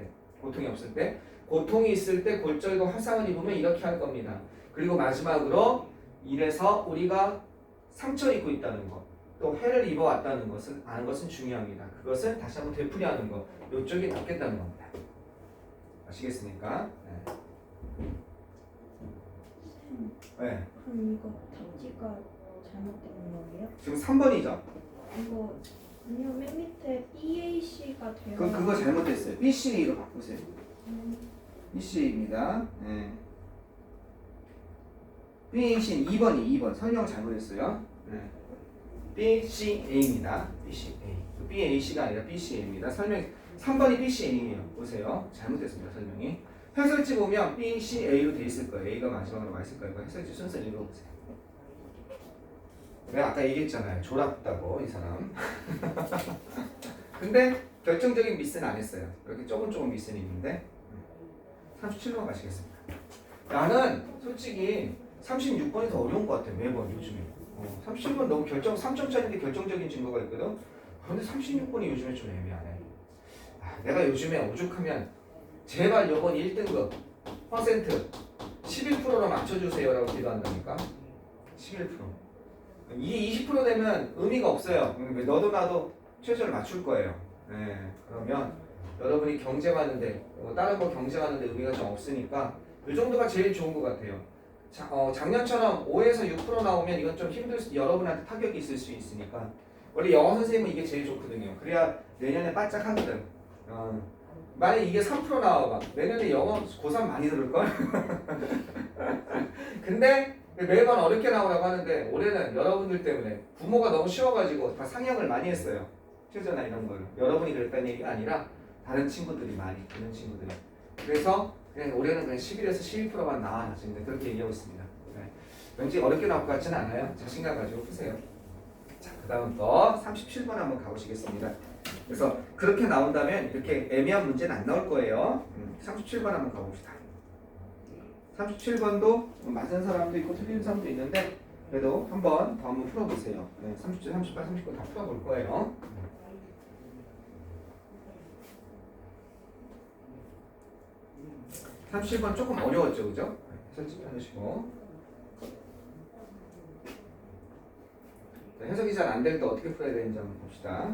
때 고통이 있을 때 골절과 화상을 입으면 이렇게 할 겁니다. 그리고 마지막으로 이래서 우리가 상처 입고 있다는 것, 또 해를 입어왔다는 것을 아는 것은 중요합니다. 그것은 다시 한번 되풀이하는 것, 이쪽이 낫겠다는 겁니다. 아시겠습니까? 네. 그럼 이거 답지가 잘못된 거예요? 지금 3번이죠? 이거 아니요 맨 밑에 BAC가 돼요. 그거 잘못됐어요. BCA로 바꾸세요. BCA입니다. 네. BAC는 2번 설명 잘못했어요. 네. BCA입니다. BCA. BAC가 아니라 BCA입니다. 설명 3번이 BCA예요. 보세요. 잘못됐습니다. 설명이. 해설지 보면 BCA로 돼 있을 거예요. A가 마지막으로 와 있을 거예요. 해설지 순서를 읽어보세요. 내가 아까 얘기했잖아요. 졸았다고 이 사람. 근데 결정적인 미스는 안 했어요. 이렇게 조금 미스는 있는데 37번 가시겠습니다. 나는 솔직히 36번이 더 어려운 것 같아. 매번 요즘에 37번 너무 3점짜리인데 결정적인 증거가 있거든. 그런데 36번이 요즘에 좀 애매하네. 내가 요즘에 오죽하면 제발 요번 1등급 퍼센트 11%로 맞춰주세요 라고 기도한다니까. 11%. 이게 20% 되면 의미가 없어요. 너도 나도 최저를 맞출 거예요. 네, 그러면 여러분이 경쟁하는데 다른 거 경쟁하는데 의미가 좀 없으니까 이 정도가 제일 좋은 것 같아요. 작년처럼 5에서 6% 나오면 이건 좀 여러분한테 타격이 있을 수 있으니까 원래 영어 선생님은 이게 제일 좋거든요. 그래야 내년에 바짝하거든. 만약 이게 3% 나와봐. 내년에 영어 고3 많이 들을걸? 근데 매번 어렵게 나오라고 하는데 올해는 여러분들 때문에 부모가 너무 쉬워가지고 다 상영을 많이 했어요. 최저나 이런 걸. 여러분이 그랬다는 얘기가 아니라 다른 친구들이 많이, 다른 친구들이. 그래서 그냥 올해는 그냥 11에서 12%만 나와놨습니다. 그렇게 얘기하고 있습니다. 네. 왠지 어렵게 나올 것 같지는 않아요. 자신감 가지고 푸세요. 자, 그 다음 거 37번 한번 가보시겠습니다. 그래서 그렇게 나온다면 이렇게 애매한 문제는 안 나올 거예요. 37번 한번 가봅시다. 37번도 맞은 사람도 있고 틀린 사람도 있는데 그래도 한번 더 한번 풀어보세요. 네, 37, 38, 39 다 풀어볼 거예요. 37번 조금 어려웠죠, 그죠? 해석지 펴놓으시고. 해석이 잘 안 될 때 어떻게 풀어야 되는지 한번 봅시다.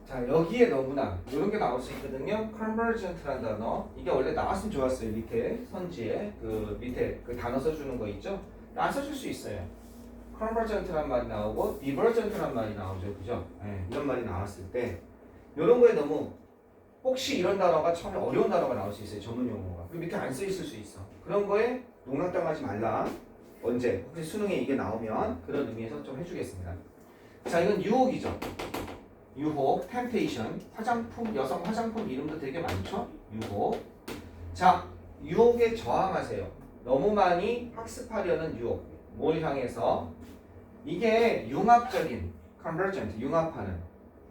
자, 여기에 너무나 이런 게 나올 수 있거든요. convergent라는 단어. 이게 원래 나왔으면 좋았어요. 밑에 선지에 그 밑에 그 단어 써주는 거 있죠? 안 써줄 수 있어요. convergent라는 말이 나오고 divergent라는 말이 나오죠, 그죠? 네, 이런 말이 나왔을 때 이런 거에 너무 혹시 이런 단어가 처음에 어려운 단어가 나올 수 있어요. 전문 용어가. 그 밑에 안 써 있을 수 있어. 그런 거에 농락당하지 말라. 언제? 혹시 수능에 이게 나오면 그런 의미에서 좀 해주겠습니다. 자, 이건 유혹이죠. 유혹, temptation, 화장품, 여성 화장품 이름도 되게 많죠? 유혹. 자, 유혹에 저항하세요. 너무 많이 학습하려는 유혹. 뭘 향해서? 이게 융합적인, convergent, 융합하는,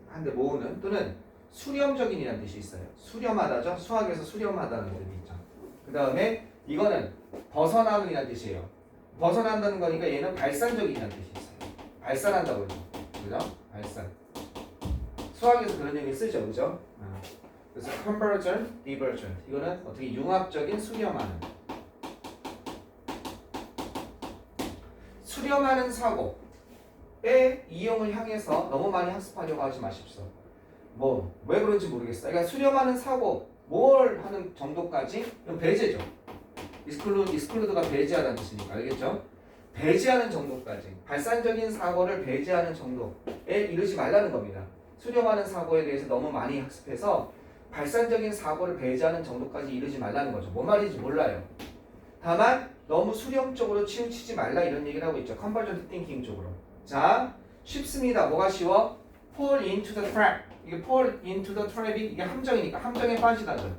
한데 모으는 또는 수렴적인이라는 뜻이 있어요. 수렴하다죠? 수학에서 수렴하다는 뜻이 있죠. 그 다음에 이거는 벗어나는이라는 뜻이에요. 벗어난다는 거니까 얘는 발산적이라는 뜻이 있어요. 발산한다고 그러죠. 그죠? 발산. 수학에서 그런 얘기 쓰죠, 그죠? 그래서 convergent, divergent 이거는 어떻게 융합적인 수렴하는 사고의 이용을 향해서 너무 많이 학습하려고 하지 마십시오. 뭐 왜 그런지 모르겠어요. 그러니까 수렴하는 사고 뭘 하는 정도까지 이건 배제죠. exclude가 배제하다는 뜻이니까 알겠죠? 배제하는 정도까지 발산적인 사고를 배제하는 정도에 이르지 말라는 겁니다. 수렴하는 사고에 대해서 너무 많이 학습해서 발산적인 사고를 배제하는 정도까지 이르지 말라는 거죠. 뭔 말인지 몰라요. 다만 너무 수렴적으로 치우치지 말라 이런 얘기를 하고 있죠. convergent thinking 쪽으로. 자, 쉽습니다. 뭐가 쉬워? fall into the trap. 이게 fall into the trap이 이게 함정이니까 함정에 빠지다죠.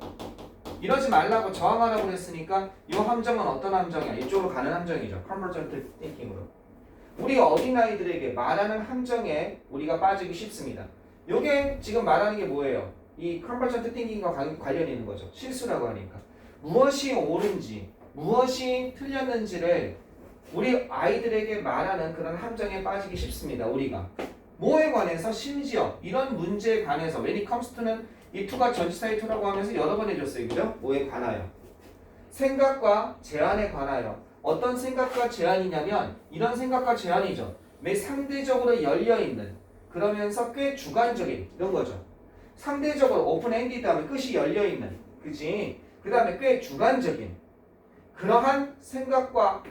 이러지 말라고 저항하라고 그랬으니까 이 함정은 어떤 함정이야? 이쪽으로 가는 함정이죠. convergent thinking으로. 우리 어린아이들에게 말하는 함정에 우리가 빠지기 쉽습니다. 요게 지금 말하는 게 뭐예요? 이 컨버전트 띵킹과 관련이 있는 거죠. 실수라고 하니까. 무엇이 옳은지, 무엇이 틀렸는지를 우리 아이들에게 말하는 그런 함정에 빠지기 쉽습니다. 우리가. 뭐에 관해서 심지어 이런 문제에 관해서 when it comes to는 이 to가 전치사의 to라고 하면서 여러 번 해줬어요. 그죠? 뭐에 관하여. 생각과 제안에 관하여. 어떤 생각과 제안이냐면 이런 생각과 제안이죠. 매 상대적으로 열려있는 그러면서 꽤 주관적인 이런 거죠. 상대적으로 오픈엔디드 하면 끝이 열려있는 그지? 그 다음에 꽤 주관적인 그러한 생각과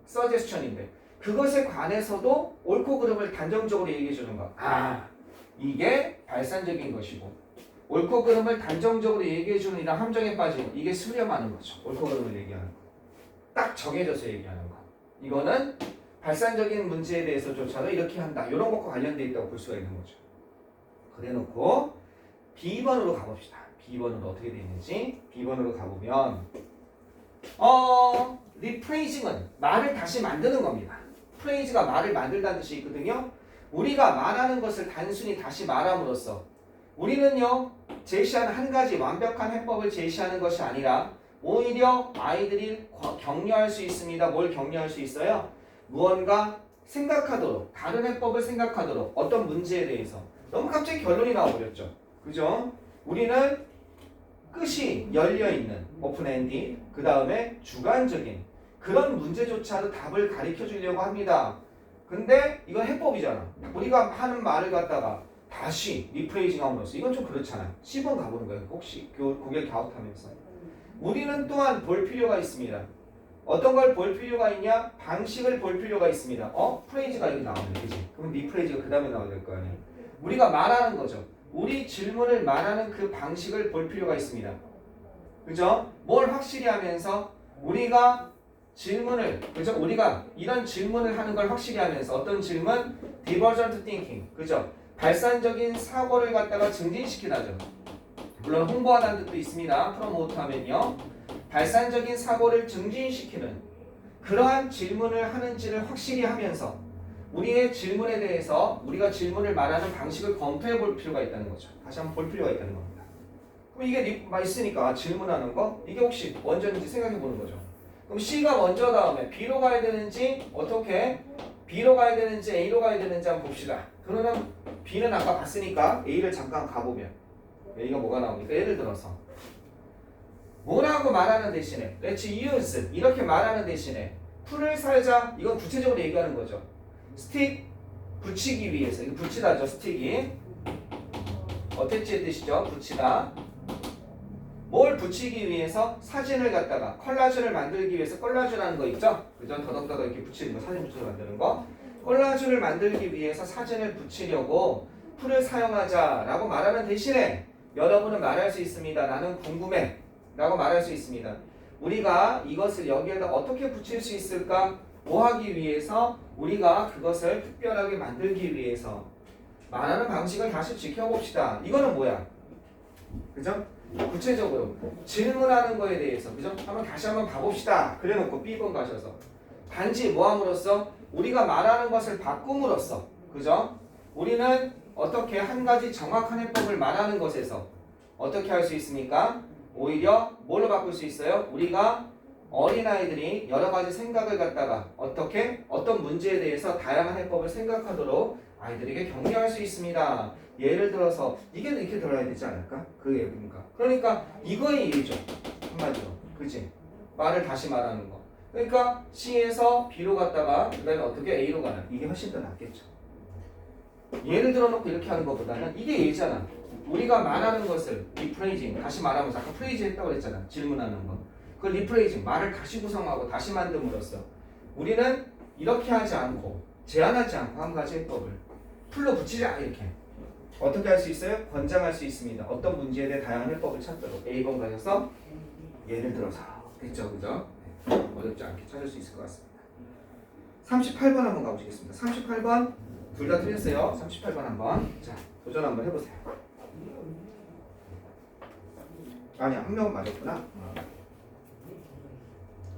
서제스천인데 그것에 관해서도 옳고 그름을 단정적으로 얘기해 주는 거. 아, 이게 발산적인 것이고 옳고 그름을 단정적으로 얘기해 주는 이런 함정에 빠지고 이게 수렴하는 거죠. 옳고 그름을 얘기하는 거. 딱 정해져서 얘기하는 거. 이거는 발산적인 문제에 대해서조차도 이렇게 한다. 이런 것과 관련돼 있다고 볼 수가 있는 거죠. 그래놓고 B번으로 가봅시다. B번으로 어떻게 되어 있는지 B번으로 가보면 리프레이징은 말을 다시 만드는 겁니다. 프레이즈가 말을 만들다는 뜻이 있거든요. 우리가 말하는 것을 단순히 다시 말함으로써 우리는요 제시하는 한 가지 완벽한 해법을 제시하는 것이 아니라 오히려 아이들이 격려할 수 있습니다. 뭘 격려할 수 있어요? 무언가 생각하도록, 다른 해법을 생각하도록, 어떤 문제에 대해서. 너무 갑자기 결론이 나와버렸죠. 그죠? 우리는 끝이 열려있는 오픈엔디, 그 다음에 주관적인 그런 문제조차도 답을 가르쳐 주려고 합니다. 근데 이건 해법이잖아. 우리가 하는 말을 갖다가 다시 리프레이징 함으로써 이건 좀 그렇잖아. 10번 가보는 거예요. 혹시 고개 갸웃하면서. 우리는 또한 볼 필요가 있습니다. 어떤 걸 볼 필요가 있냐? 방식을 볼 필요가 있습니다. 프레이즈가 여기 나오네. 그지? 그럼 리프레이즈가 그 다음에 나와야 될 거 아니에요. 우리가 말하는 거죠. 우리 질문을 말하는 그 방식을 볼 필요가 있습니다. 그죠? 뭘 확실히 하면서 우리가 질문을, 그죠? 우리가 이런 질문을 하는 걸 확실히 하면서 어떤 질문? Divergent thinking. 그죠? 발산적인 사고를 갖다가 증진시키다죠. 물론 홍보하다는 뜻도 있습니다. 프로모트 하면요. 발산적인 사고를 증진시키는 그러한 질문을 하는지를 확실히 하면서 우리의 질문에 대해서 우리가 질문을 말하는 방식을 검토해 볼 필요가 있다는 거죠. 다시 한번 볼 필요가 있다는 겁니다. 그럼 이게 있으니까 질문하는 거 이게 혹시 먼저인지 생각해 보는 거죠. 그럼 C가 먼저 다음에 B로 가야 되는지 어떻게 B로 가야 되는지 A로 가야 되는지 한번 봅시다. 그러면 B는 아까 봤으니까 A를 잠깐 가보면 A가 뭐가 나오니까 예를 들어서 뭐라고 말하는 대신에 let's use 이렇게 말하는 대신에 풀을 살자 이건 구체적으로 얘기하는 거죠. 스틱 붙이기 위해서 이거 붙이다죠. 스틱이 어태치의 뜻이죠. 붙이다. 뭘 붙이기 위해서 사진을 갖다가 콜라주를 만들기 위해서 콜라주라는 거 있죠. 그죠? 더덕더덕 이렇게 붙이는 거 사진 붙여서 만드는 거 콜라주를 만들기 위해서 사진을 붙이려고 풀을 사용하자라고 말하는 대신에 여러분은 말할 수 있습니다. 나는 궁금해 라고 말할 수 있습니다. 우리가 이것을 여기에다 어떻게 붙일 수 있을까? 뭐 하기 위해서 우리가 그것을 특별하게 만들기 위해서 말하는 방식을 다시 지켜봅시다. 이거는 뭐야? 그죠? 구체적으로 질문하는 거에 대해서 그죠? 다시 한번 봐봅시다. 그래놓고 B번 가셔서 단지 뭐함으로써 우리가 말하는 것을 바꿈으로써 그죠? 우리는 어떻게 한 가지 정확한 해법을 말하는 것에서 어떻게 할 수 있습니까? 오히려 뭘로 바꿀 수 있어요? 우리가 어린아이들이 여러 가지 생각을 갖다가 어떤 문제에 대해서 다양한 해법을 생각하도록 아이들에게 격려할 수 있습니다. 예를 들어서 이게 이렇게 들어야 되지 않을까? 그 얘기인가? 그러니까 이거의 일이죠. 한마디로. 그치? 말을 다시 말하는 거. 그러니까 C에서 B로 갔다가 그 다음에 어떻게 A로 가는 이게 훨씬 더 낫겠죠. 예를 들어놓고 이렇게 하는 것보다는 이게 예잖아. 우리가 말하는 것을 리프레이징 다시 말하면서 아까 프레이즈 했다고 그랬잖아. 질문하는 거. 그 리프레이징 말을 다시 구성하고 다시 만듦으로써 우리는 이렇게 하지 않고 제한하지 않고 한 가지 해법을 풀로 붙이자 이렇게 어떻게 할 수 있어요? 권장할 수 있습니다. 어떤 문제에 대해 다양한 해법을 찾도록 A번 가셔서 예를 들어서 됐죠 그죠? 어렵지 않게 찾을 수 있을 것 같습니다. 38번 한번 가보시겠습니다. 38번 둘 다 틀렸어요. 38번 한번 자 도전 한번 해보세요. 아니 한 명은 맞았구나.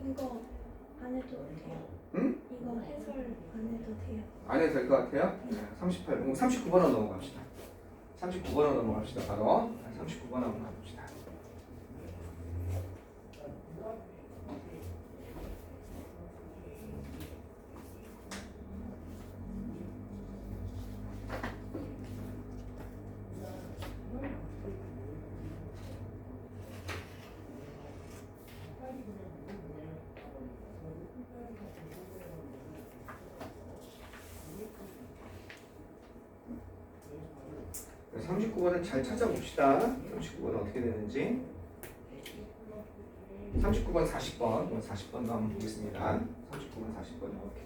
이거 안 해도 돼요? 응? 이거 해설 안 해도 돼요? 안 해도 될 것 같아요. 38번 39번으로 넘어갑시다. 39번으로 넘어갑시다. 바로 39번 한번 가봅시다. 네, 39번은 잘 찾아봅시다. 39번은 어떻게 되는지. 39번, 40번. 40번도 한번 보겠습니다. 39번, 40번 이렇게.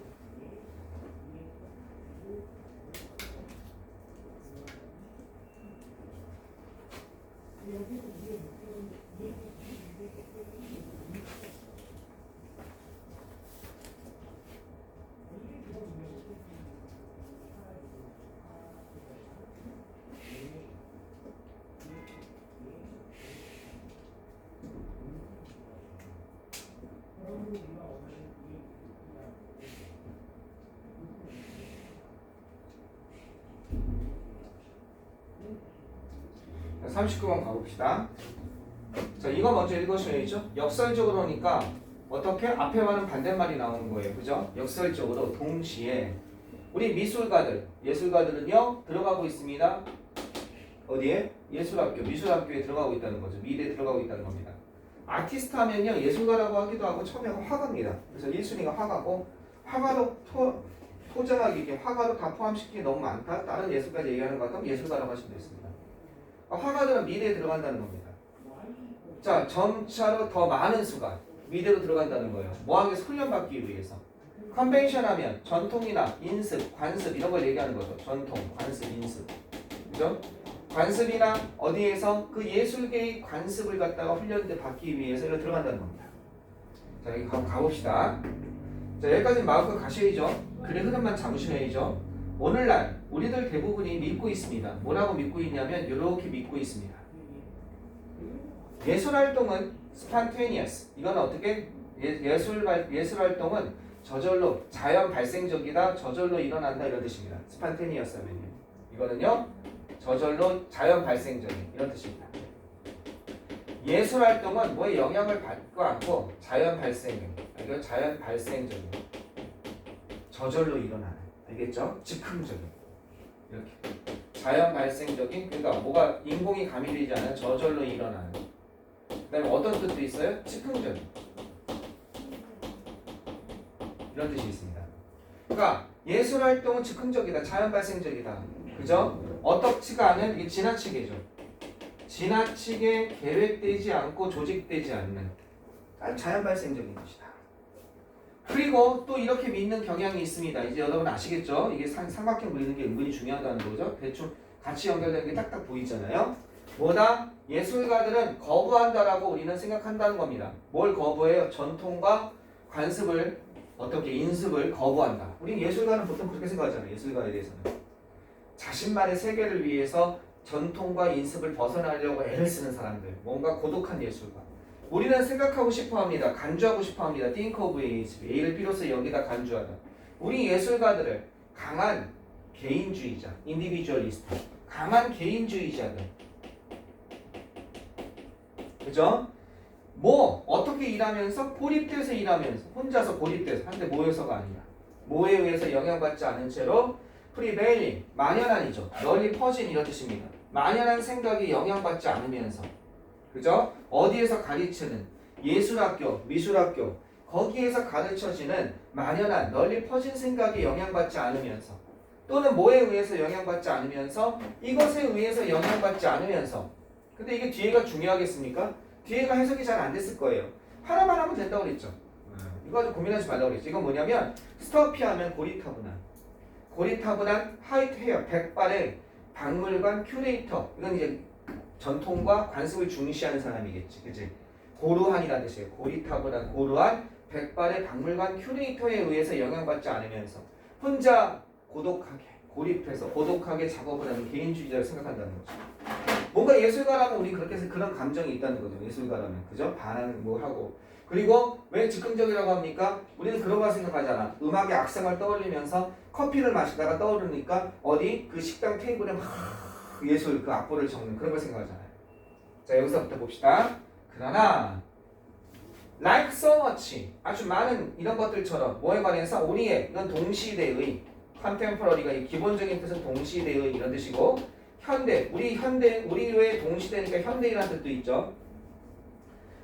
39번 가봅시다. 자, 이거 먼저 읽으셔야죠. 역설적으로니까 어떻게 앞에와는 반대말이 나오는 거예요. 그죠? 역설적으로 동시에 우리 미술가들, 예술가들은요 들어가고 있습니다. 어디에? 예술학교, 미술학교에 들어가고 있다는 거죠. 미대에 들어가고 있다는 겁니다. 아티스트 하면요 예술가라고 하기도 하고 처음에가 화가입니다. 그래서 1순위가 화가고 화가로 포장하기, 이게 화가로 다 포함시키기 너무 많다. 다른 예술까지 얘기하는 것 같으면 예술가라고 하시면 되겠습니다. 화가들은 미대에 들어간다는 겁니다. 자, 점차로 더 많은 수가 미대로 들어간다는 거예요. 뭐 하기 위해서? 훈련받기 위해서. 컨벤션 하면 전통이나 인습, 관습 이런 걸 얘기하는 거죠. 전통, 관습, 인습. 그죠? 관습이나 어디에서 그 예술계의 관습을 갖다가 훈련을 받기 위해서 이거 들어간다는 겁니다. 자, 여기 가봅시다. 자, 여기까지 마음껏 가셔야죠. 글의 흐름만 잡으셔야죠. 오늘날 우리들 대부분이 믿고 있습니다. 뭐라고 믿고 있냐면 이렇게 믿고 있습니다. 예술활동은 spontaneous. 이건 어떻게? 예술활동은 저절로 자연 발생적이다. 저절로 일어난다 이런 뜻입니다. spontaneous 하면요. 이거는요. 저절로 자연 발생적인 이런 뜻입니다. 예술활동은 뭐에 영향을 받고 않고 자연 발생적인. 이건 자연 발생적인. 저절로 일어나는. 알겠죠? 즉흥적인. 이렇게. 자연 발생적인, 그러니까 뭐가 인공이 가미되지 않은 저절로 일어나는. 그 다음에 어떤 뜻도 있어요? 즉흥적인. 이런 뜻이 있습니다. 그러니까 예술활동은 즉흥적이다. 자연 발생적이다. 그죠? 어떻지가 않은, 이게 지나치게죠. 지나치게 계획되지 않고 조직되지 않는 자연 발생적인 것이다. 그리고 또 이렇게 믿는 경향이 있습니다. 이제 여러분 아시겠죠? 이게 삼각형 그리는 게 은근히 중요하다는 거죠. 대충 같이 연결되는 게 딱딱 보이잖아요. 뭐다? 예술가들은 거부한다라고 우리는 생각한다는 겁니다. 뭘 거부해요? 전통과 관습을 어떻게 인습을 거부한다. 우린 예술가는 보통 그렇게 생각하잖아요. 예술가에 대해서는 자신만의 세계를 위해서 전통과 인습을 벗어나려고 애를 쓰는 사람들, 뭔가 고독한 예술가. 우리는 생각하고 싶어합니다. 간주하고 싶어합니다. Think of age. A를 비로소 여기다 간주하다. 우리 예술가들을 강한 개인주의자, individualist, 강한 개인주의자들. 그죠? 뭐 어떻게 일하면서 고립돼서 일하면서 혼자서 고립돼서 한데 모여서가 아니라 뭐에 의해서 영향받지 않은 채로 프리베일링 만연한이죠. 널리 퍼진 이런 뜻입니다. 만연한 생각이 영향받지 않으면서 그죠? 어디에서 가르치는 예술학교, 미술학교 거기에서 가르쳐지는 만연한 널리 퍼진 생각이 영향받지 않으면서 또는 뭐에 의해서 영향받지 않으면서 이것에 의해서 영향받지 않으면서 근데 이게 뒤에가 중요하겠습니까? 뒤에가 해석이 잘 안 됐을 거예요. 하나만 하면 된다고 그랬죠. 이거 좀 고민하지 말라고 그랬죠. 이건 뭐냐면 스토피 하면 고리타분한 화이트 헤어, 백발의 박물관 큐레이터. 이건 이제 전통과 관습을 중시하는 사람이겠지. 그치? 고루한이라는 뜻이에요. 고리타분한, 고루한 백발의 박물관 큐레이터에 의해서 영향받지 않으면서 혼자 고독하게, 고립해서 고독하게 작업을 하는 개인주의자를 생각한다는 거죠. 뭔가 예술가라면 우리 그렇게 해서 그런 감정이 있다는 거죠. 예술가라면. 그죠? 반하는 뭐 하고. 그리고 왜 즉흥적이라고 합니까? 우리는 그런 거 생각하잖아. 음악의 악성을 떠올리면서 커피를 마시다가 떠오르니까 어디? 그 식당 테이블에 막 예술 그 악보를 적는 그런 걸 생각하잖아요. 자, 여기서부터 봅시다. 그러나 like so much 아주 많은 이런 것들처럼 뭐에 관해서 우리의 이건 동시대의 contemporary가 이 기본적인 뜻은 동시대의 이런 뜻이고 현대 우리의 동시대니까 현대이라는 뜻도 있죠.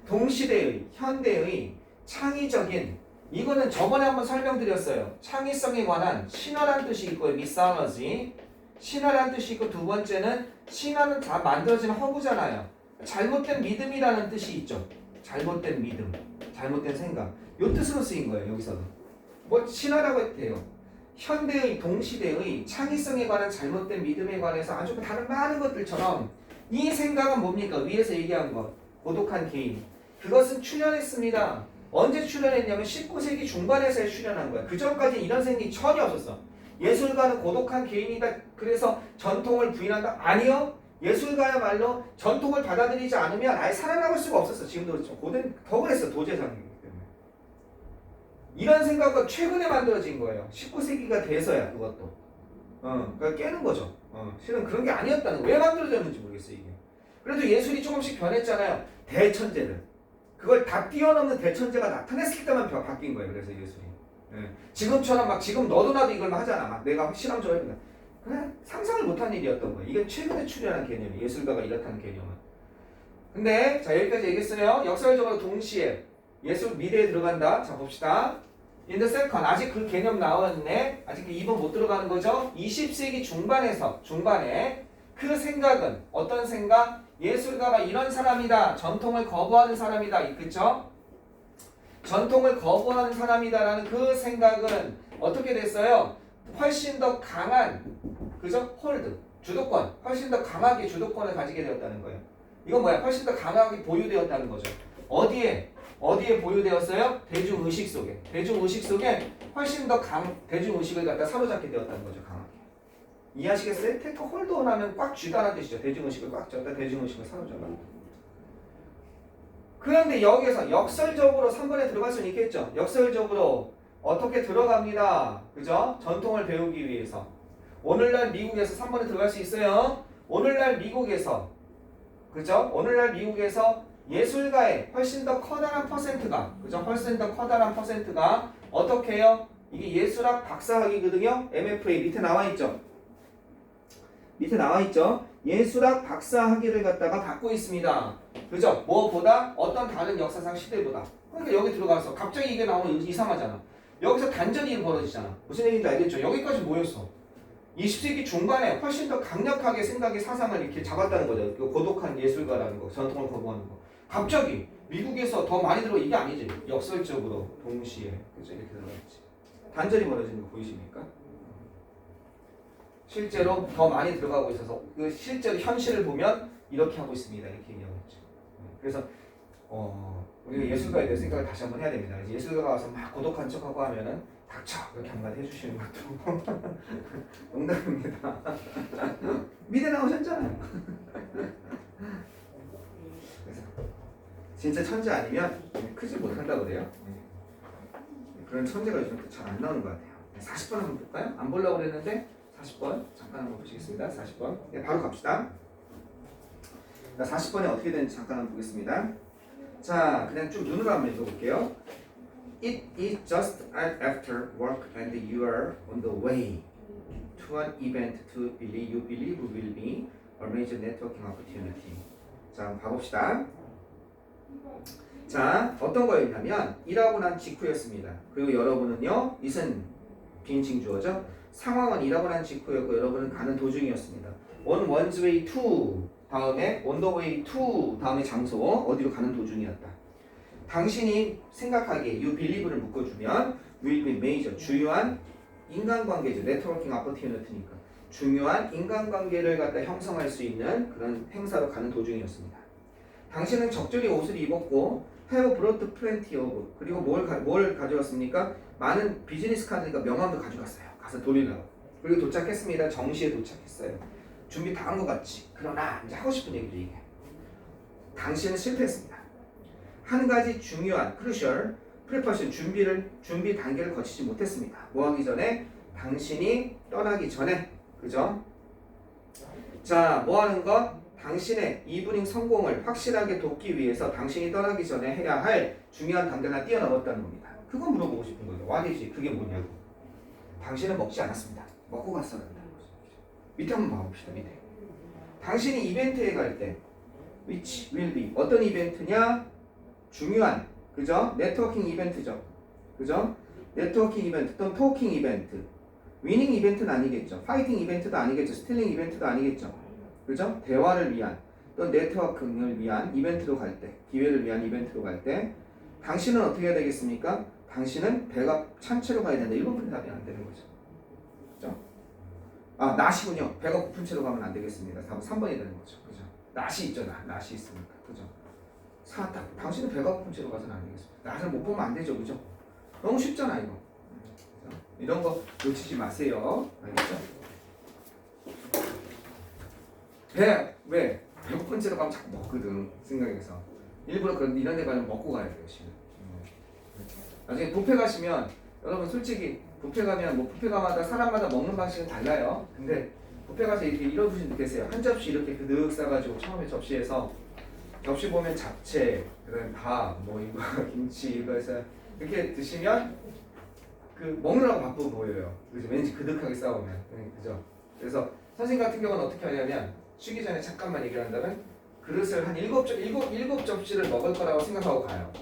동시대의 현대의 창의적인 이거는 저번에 한번 설명드렸어요. 창의성에 관한 신화란 뜻이 있고요. mythology 신화란 뜻이 있고 두 번째는 신화는 다 만들어진 허구잖아요. 잘못된 믿음이라는 뜻이 있죠. 잘못된 믿음, 잘못된 생각. 요 뜻으로 쓰인 거예요. 여기서는 뭐 신화라고 했대요. 현대의 동시대의 창의성에 관한 잘못된 믿음에 관해서 아주 다른 많은 것들처럼 이 생각은 뭡니까? 위에서 얘기한 것 고독한 개인 그것은 출현했습니다. 언제 출현했냐면 19세기 중반에서 출현한 거야. 그 전까지 이런 생각이 전혀 없었어. 예술가는 고독한 개인이다. 그래서 전통을 부인한다? 아니요. 예술가야말로 전통을 받아들이지 않으면 아예 살아남을 수가 없었어. 지금도 그렇죠. 고된 더 그랬어. 도제장이기 때문에. 이런 생각은 최근에 만들어진 거예요. 19세기가 돼서야 그것도. 그러니까 깨는 거죠. 실은 그런 게 아니었다는 거. 왜 만들어졌는지 모르겠어 이게. 그래도 예술이 조금씩 변했잖아요. 대천재를. 그걸 다 뛰어넘는 대천재가 나타냈을 때만 바뀐 거예요. 그래서 예술이. 예. 지금처럼 막 지금 너도 나도 이걸 하잖아. 막 내가 실험적으로 해본다. 그냥 상상을 못한 일이었던 거예요. 이게 최근에 출현한 개념이 예술가가 이렇다는 개념은. 근데 자 여기까지 얘기했어요. 역사적으로 동시에 예술 미래에 들어간다. 자 봅시다. In the second 아직 그 개념 나왔네. 아직 그 2번 못 들어가는 거죠. 20세기 중반에 그 생각은 어떤 생각? 예술가가 이런 사람이다. 전통을 거부하는 사람이다. 있겠죠? 전통을 거부하는 사람이다라는 그 생각은 어떻게 됐어요? 훨씬 더 강한 그죠? 홀드 주도권 훨씬 더 강하게 주도권을 가지게 되었다는 거예요. 이건 뭐야? 훨씬 더 강하게 보유되었다는 거죠. 어디에 보유되었어요? 대중의식 속에 훨씬 더 대중의식을 갖다 사로잡게 되었다는 거죠. 강하게. 이해하시겠어요? 테크 홀드원하면 꽉 쥐다라는 뜻이죠. 대중의식을 꽉 쥐었다 대중의식을 사로잡아. 그런데 여기에서 역설적으로 3번에 들어갈 수는 있겠죠. 역설적으로 어떻게 들어갑니다. 그죠? 전통을 배우기 위해서. 오늘날 미국에서 3번에 들어갈 수 있어요. 오늘날 미국에서 그죠? 오늘날 미국에서 예술가의 훨씬 더 커다란 퍼센트가 그죠? 훨씬 더 커다란 퍼센트가 어떻게 해요? 이게 예술학 박사학위거든요. MFA 밑에 나와 있죠. 예술학 박사학위를 갖다가 받고 있습니다. 그죠? 무엇보다 어떤 다른 역사상 시대보다. 그러니까 여기 들어가서 갑자기 이게 나오면 이상하잖아. 여기서 단절이 벌어지잖아. 무슨 얘기인지 알겠죠? 여기까지 모였어. 20세기 중반에 훨씬 더 강력하게 생각의 사상을 이렇게 잡았다는 거죠. 그 고독한 예술가라는 거, 전통을 거부하는 거. 갑자기 미국에서 더 많이 들어 이게 아니지. 역설적으로 동시에 그죠? 이렇게 들어갔지. 단절이 벌어지는 거 보이십니까? 실제로 더 많이 들어가고 있어서 그 실제로 현실을 보면 이렇게 하고 있습니다. 이렇게 얘기하고 있죠. 그래서 우리가 예술가에 대해 생각을 다시 한번 해야 됩니다. 예술가가 와서 막 고독한 척하고 하면은 닥쳐 이렇게 한마디 해주시는 것도 농담입니다. 미대 나오셨잖아요. 그래서 진짜 천재 아니면 크지 못한다고 그래요. 그런 천재가 요즘 잘 안 나오는 것 같아요. 40번 한번 볼까요? 안 보려고 그랬는데 40번 잠깐 한번 보시겠습니다. 40번 네, 바로 갑시다. 40번에 어떻게 되는지 잠깐 한번 보겠습니다. 자, 그냥 쭉 눈으로 한번 읽어볼게요. It is just after work and you are on the way to an event you believe will be a major networking opportunity. 자, 봐봅시다. 자, 어떤 거였냐면 일하고 난 직후였습니다. 그리고 여러분은요, it은 비인칭 주어죠. 상황은 일하고 난 직후였고 여러분은 가는 도중이었습니다. On one's way to 다음에 on the way to 다음에 장소 어디로 가는 도중이었다. 당신이 생각하기에 you believe를 묶어주면 will be major 중요한 인간관계죠. 네트워킹 opportunity니까 중요한 인간관계를 갖다 형성할 수 있는 그런 행사로 가는 도중이었습니다. 당신은 적절히 옷을 입었고 have brought plenty of 그리고 뭘 가져왔습니까? 많은 비즈니스 카드니까 명함도 가져갔어요. 가서 돌리려고. 그리고 도착했습니다. 정시에 도착했어요. 준비 다 한 것 같지. 그러나 이제 하고 싶은 얘기를 얘기해. 당신은 실패했습니다. 한 가지 중요한 crucial preparation 준비 단계를 거치지 못했습니다. 뭐 하기 전에? 당신이 떠나기 전에. 그죠? 자, 뭐 하는 것? 당신의 이브닝 성공을 확실하게 돕기 위해서 당신이 떠나기 전에 해야 할 중요한 단계를 뛰어넘었다는 겁니다. 그거 물어보고 싶은 거죠. 와디지 그게 뭐냐고. 당신은 먹지 않았습니다. 먹고 갔어야 한다는 거죠. 밑에 한번 봐봅시다. 밑에. 당신이 이벤트에 갈 때 which will be 어떤 이벤트냐? 중요한 그죠? 네트워킹 이벤트죠. 그죠? 네트워킹 이벤트 또는 토킹 이벤트. 위닝 이벤트는 아니겠죠. 파이팅 이벤트도 아니겠죠. 스틸링 이벤트도 아니겠죠. 그죠? 대화를 위한 또 네트워킹을 위한 이벤트로 갈 때, 기회를 위한 이벤트로 갈 때 당신은 어떻게 해야 되겠습니까? 당신은 배가 찬 채로 가야 된다. 1번 답이 안 되는 거죠. 그죠? 아, 낫이군요. 배가 고픈 채로 가면 안 되겠습니다. 답은 3번이 되는 거죠. 그죠? 낫이 있죠. 낫이 있으니까. 그죠? 사딱. 당신은 배가 고픈 채로 가서는 안 되겠습니다. 낫을 못 보면 안 되죠. 그죠? 너무 쉽잖아, 이거. 그죠? 이런 거 놓치지 마세요. 알겠죠? 왜? 배고픈 채로 가면 자꾸 먹거든. 생각해서. 일부러 이런 데 가면 먹고 가야 돼요. 지금. 나중에 뷔페 가시면 여러분 솔직히 뷔페 가면 뭐 뷔페 가마다 사람마다 먹는 방식은 달라요. 근데 뷔페 가서 이렇게 이러듯이 느꼈어요. 한 접시 이렇게 그득 싸가지고 처음에 접시에서 접시 보면 잡채, 그다음에 밥, 뭐 이거 김치 이거 해서 이렇게 드시면 그 먹느라고 바쁘 보여요. 그죠? 왠지 그득하게 싸우면 그죠? 그래서 선생님 같은 경우는 어떻게 하냐면 쉬기 전에 잠깐만 얘기를 한다면 그릇을 한 일곱 접시를 먹을 거라고 생각하고 가요.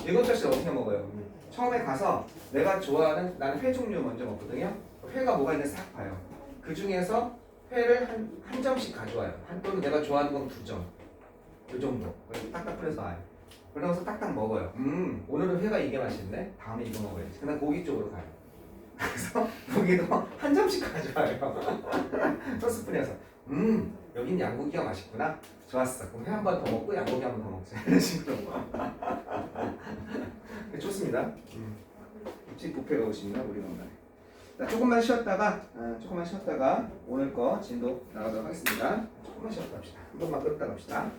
일곱 접시를 어떻게 먹어요? 처음에 가서 내가 좋아하는 나는 회 종류 먼저 먹거든요. 회가 뭐가 있는지 싹 봐요. 그 중에서 회를 한 점씩 가져와요. 또는 내가 좋아하는 건 2점. 이 정도. 그래서 딱딱 풀어서 놔요. 그러면서 딱딱 먹어요. 오늘은 회가 이게 맛있네. 다음에 이거 먹어야지. 그다음 고기 쪽으로 가요. 그래서 고기도 한 점씩 가져와요. 소스 뿌려서. 여긴 양고기가 맛있구나. 좋았어. 그럼 회 한 번 더 먹고 양고기 한 번 더 먹자. 이런 식으로. 좋습니다. 집 뷔페 가고 싶나 우리 건가요? 자, 조금만 쉬었다가 오늘 거 진도 나가도록 하겠습니다. 조금만 쉬었다 합시다. 한 번만 끌었다 갑시다.